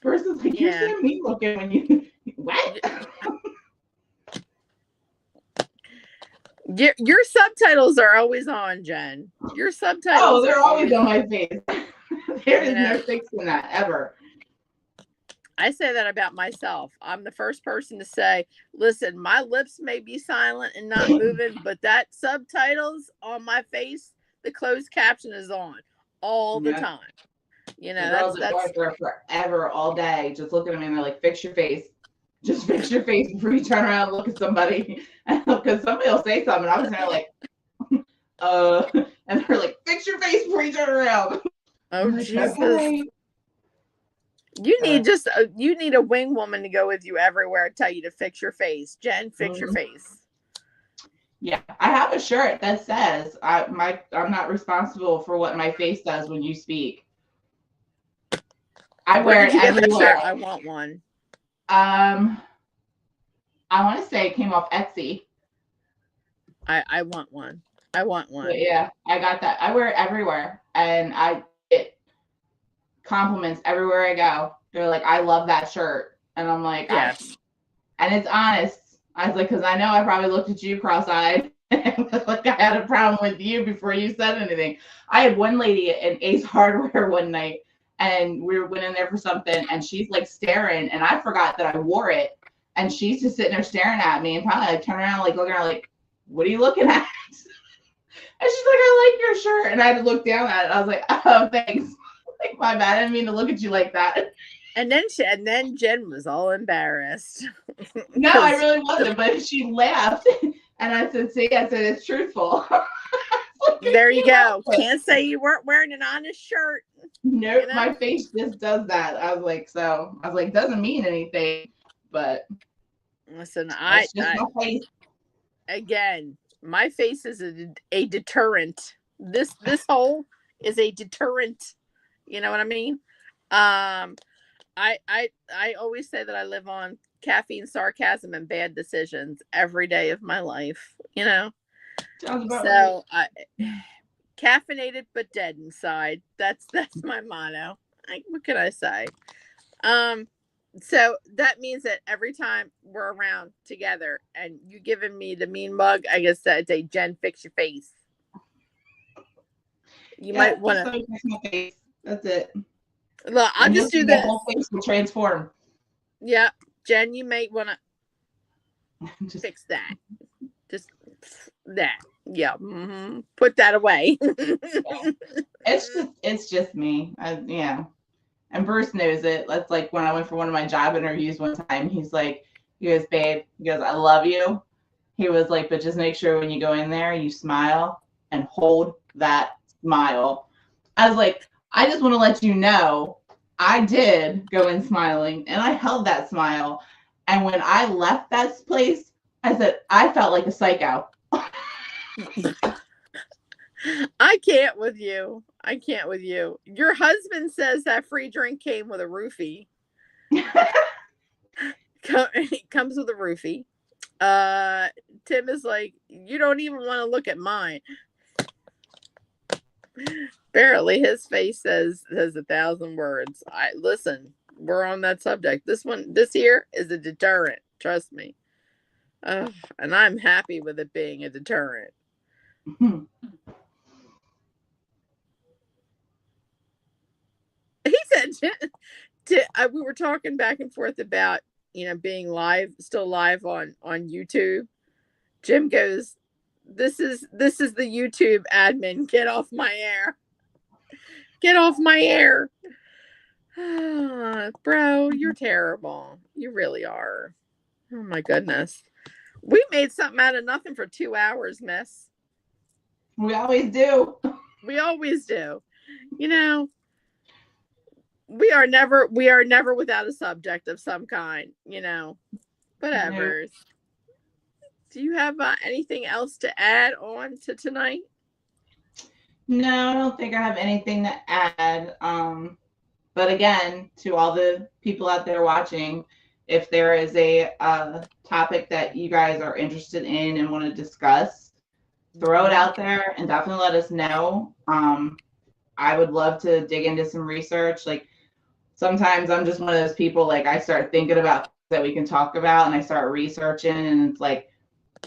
Person's like, you're so mean looking when you what? Your subtitles are always on, Jen. Your subtitles. Oh, they're always on my face. There is no fixing that ever. I say that about myself. I'm the first person to say, listen, my lips may be silent and not moving, but that subtitles on my face, the closed caption is on all the Yeah. time. You The know, girls at that's work are forever, all day, just looking at me and they're like, fix your face. Just fix your face before you turn around and look at somebody. Because somebody will say something. And I'm just there like, and they're like, fix your face before you turn around. oh I'm like, Jesus. okay. You need just you need a wing woman to go with you everywhere and tell you to fix your face. Jen, fix your face. Yeah, I have a shirt that says I'm not responsible for what my face does when you speak. I Where wear did it you get that everywhere. shirt? I want one. I want to say it came off Etsy. I want one. I want one. But yeah, I got that. I wear it everywhere, and I get compliments everywhere I go. They're like, "I love that shirt," and I'm like, Yes. and it's honest. I was like, because I know I probably looked at you cross-eyed, like I had a problem with you before you said anything. I had one lady in Ace Hardware one night, and we went in there for something, and she's like staring, and I forgot that I wore it, and she's just sitting there staring at me, and finally I turn around, like looking at her, like, "What are you looking at?" And she's like, "I like your shirt," and I had to look down at it. I was like, "Oh, thanks." Like, my bad. I didn't mean to look at you like that. And then Jen was all embarrassed. No, I really wasn't, but she laughed, and I said, "See, I said it's truthful." There you go. Can't say you weren't wearing an honest shirt. Nope, You know? my face just does that. I was like, doesn't mean anything, but Listen, it's just my face. Again, my face is a deterrent. This hole is a deterrent. You know what I mean? I always say that I live on caffeine, sarcasm, and bad decisions every day of my life. You know, Sounds about so caffeinated but dead inside. That's my motto. What can I say? So that means that every time we're around together and you giving me the mean mug, I guess I'd say, Jen, fix your face. You might want to. fix my face. That's it. Look, I'll And just do the this. whole face will transform. Yeah, Jen, you may want to Just fix that. Just that. Yeah. Put that away. it's just me. Yeah. And Bruce knows it. That's like when I went for one of my job interviews one time. He goes, "Babe," he goes, "I love you." He was like, "But just make sure when you go in there, you smile and hold that smile." I was like, "I just want to let you know I did go in smiling and I held that smile. And when I left that place, I said, I felt like a psycho." I can't with you. I can't with you. Your husband says that free drink came with a roofie. It comes with a roofie. Tim is like, you don't even want to look at mine. Barely, his face says 1,000 words. Listen, we're on that subject. This here is a deterrent. Trust me. And I'm happy with it being a deterrent. He said, we were talking back and forth about, being still live on YouTube. Jim goes, this is the YouTube admin. Get off my air. Get off my air. Bro, you're terrible. You really are. Oh my goodness. We made something out of nothing for 2 hours, miss. We always do. We always do. We are never without a subject of some kind, whatever. Nope. Do you have anything else to add on to tonight? No, I don't think I have anything to add. But again, to all the people out there watching, if there is a topic that you guys are interested in and want to discuss, throw it out there and definitely let us know. I would love to dig into some research. Like, sometimes I'm just one of those people, like, I start thinking about that we can talk about and I start researching, and it's like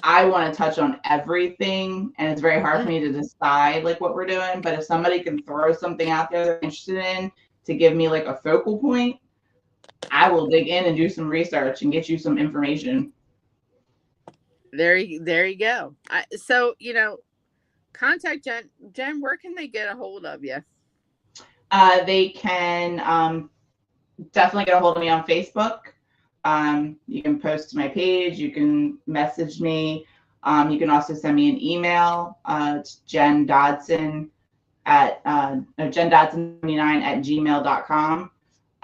I want to touch on everything, and it's very hard for me to decide like what we're doing. But if somebody can throw something out there they're interested in to give me like a focal point, I will dig in and do some research and get you some information. There you go. So, contact Jen. Jen, where can they get a hold of you? They can definitely get a hold of me on Facebook. You can post to my page. You can message me. You can also send me an email. It's Jen Dodson at Jen Dodson29 at gmail.com.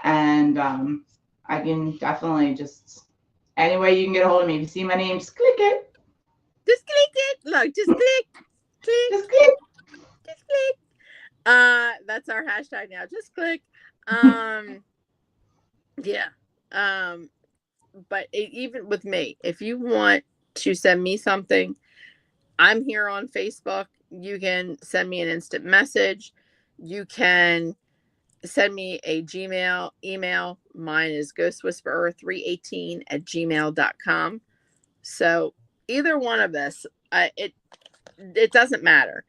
And I can definitely just any way you can get a hold of me. If you see my name, just click it. Just click it. Look, just click. Just click. Just click. That's our hashtag now. Just click. Yeah. But even with me, if you want to send me something, I'm here on Facebook. You can send me an instant message. You can send me a Gmail email. Mine is ghostwhisperer318@gmail.com. So either one of us, it doesn't matter.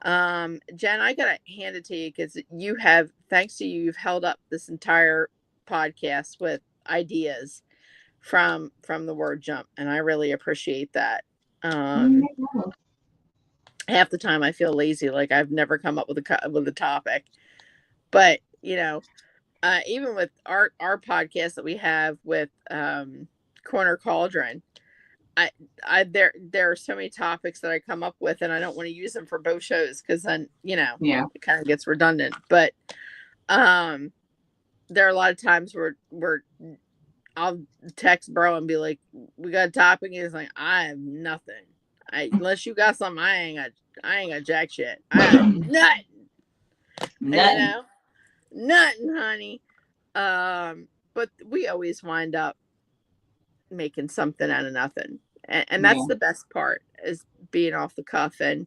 Jen, I gotta hand it to you because thanks to you, you've held up this entire podcast with ideas from the word jump, and I really appreciate that. Half the time I feel lazy, like I've never come up with a topic, but even with our podcast that we have with Corner Cauldron, there are so many topics that I come up with, and I don't want to use them for both shows because then it kind of gets redundant. But there are a lot of times where I'll text bro and be like, "We got a topic." He's like, "I have nothing. Unless you got something, I ain't got jack shit. I have nothing. Nothing, honey." But we always wind up making something out of nothing, and that's the best part, is being off the cuff and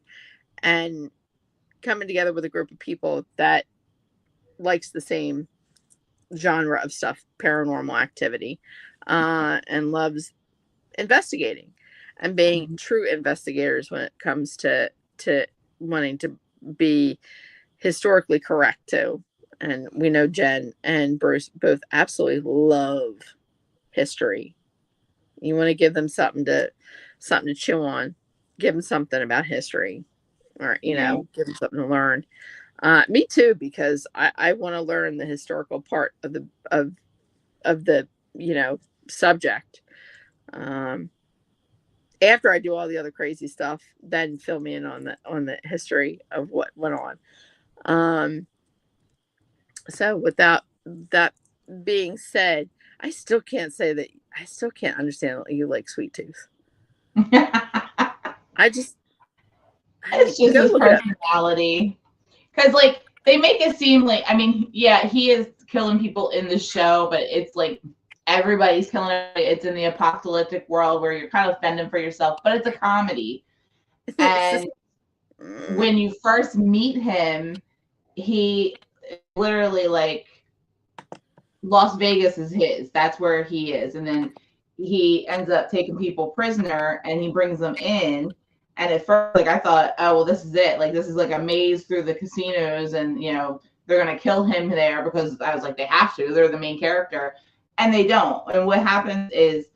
coming together with a group of people that likes the same genre of stuff, paranormal activity, and loves investigating and being true investigators when it comes to wanting to be historically correct too. And we know Jen and Bruce both absolutely love history. You want to give them something to chew on, give them something about history, or give them something to learn. Me too, because I want to learn the historical part of the subject. After I do all the other crazy stuff, then fill me in on the history of what went on. So without that being said, I still can't understand that you like Sweet Tooth. It's just his personality. Because they make it seem like, he is killing people in the show, but it's like everybody's killing it. It's in the apocalyptic world where you're kind of fending for yourself, but it's a comedy. And when you first meet him, he literally Las Vegas is his. That's where he is. And then he ends up taking people prisoner and he brings them in. And at first, I thought, oh, well, this is it. This is a maze through the casinos, and they're gonna kill him there, because I was like, they have to. They're the main character, and they don't. And what happens is,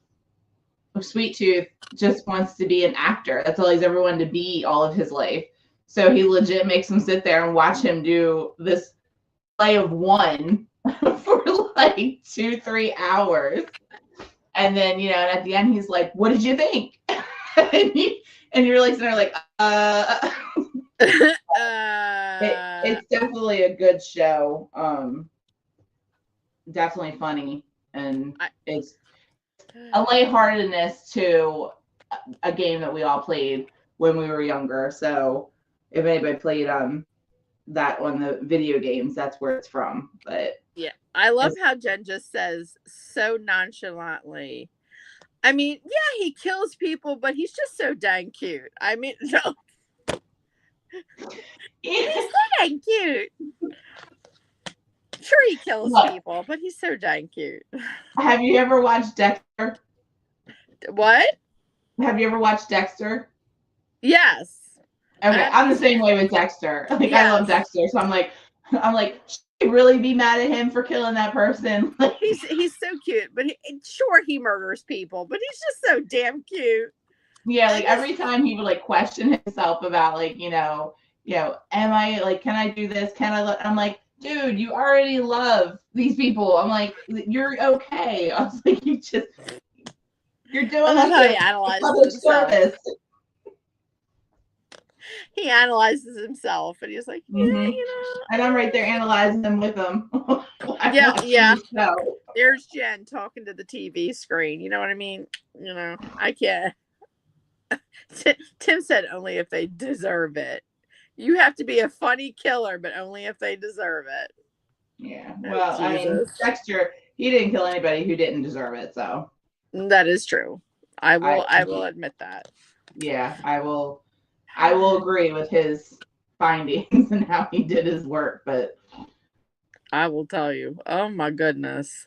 Sweet Tooth just wants to be an actor. That's all he's ever wanted to be all of his life. So he legit makes them sit there and watch him do this play of one for 2-3 hours, and then and at the end he's like, "What did you think?" And you're sitting there it's definitely a good show. Definitely funny, and it's a lightheartedness to a game that we all played when we were younger. So if anybody played that on the video games, that's where it's from. But yeah, I love how Jen just says so nonchalantly, he kills people, but he's just so dang cute. No. He's so dang cute. Sure, he kills people, but he's so dang cute. Have you ever watched Dexter? What? Have you ever watched Dexter? Yes. Okay, I'm the same way with Dexter. Yes. I love Dexter, so I'm like, should I really be mad at him for killing that person? He's so cute, but he murders people, but he's just so damn cute. Yeah, like every time he would like question himself about like, am I like, can I do this? Can I I'm like, dude, you already love these people. I'm like, you're okay. I was like, you're doing I love us how he a analyzes public himself. service. He analyzes himself and he's like, yeah, Mhm. And I'm right there analyzing them with him. I'm Yeah, watching yeah. the show. There's Jen talking to the TV screen. You know what I mean? I can't. Tim said only if they deserve it. You have to be a funny killer, but only if they deserve it. Yeah. Oh, Well, I mean, Jesus. Dexter, he didn't kill anybody who didn't deserve it. So That is true. I will admit that. yeah, I will agree with his findings and how he did his work, but I will tell you. Oh my goodness.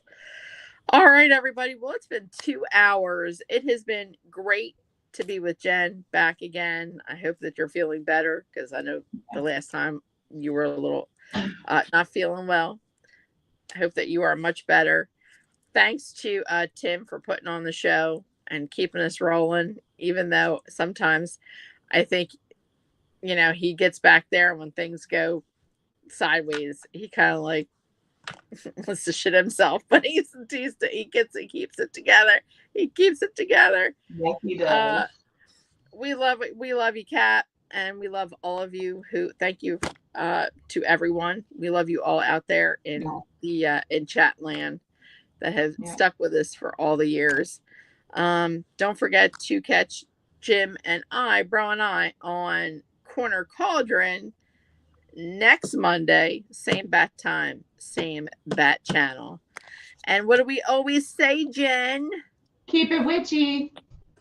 All right, everybody. Well, it's been 2 hours. It has been great to be with Jen back again. I hope that you're feeling better because I know the last time you were a little not feeling well. I hope that you are much better. Thanks to Tim for putting on the show and keeping us rolling, even though sometimes I think, he gets back there when things go sideways. He kind of like wants to shit himself, but he keeps it together. He keeps it together. yes, he does. We love you, Kat, and we love all of you who thank you to everyone. We love you all out there in the in chat land that have stuck with us for all the years. Don't forget to catch Jim and Bro and I on Corner Cauldron next Monday, same bat time, same bat channel. And what do we always say, Jen? Keep it witchy.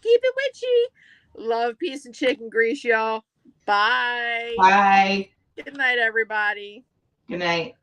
Keep it witchy. Love, peace, and chicken grease, y'all. Bye. Bye. Good night, everybody. Good night.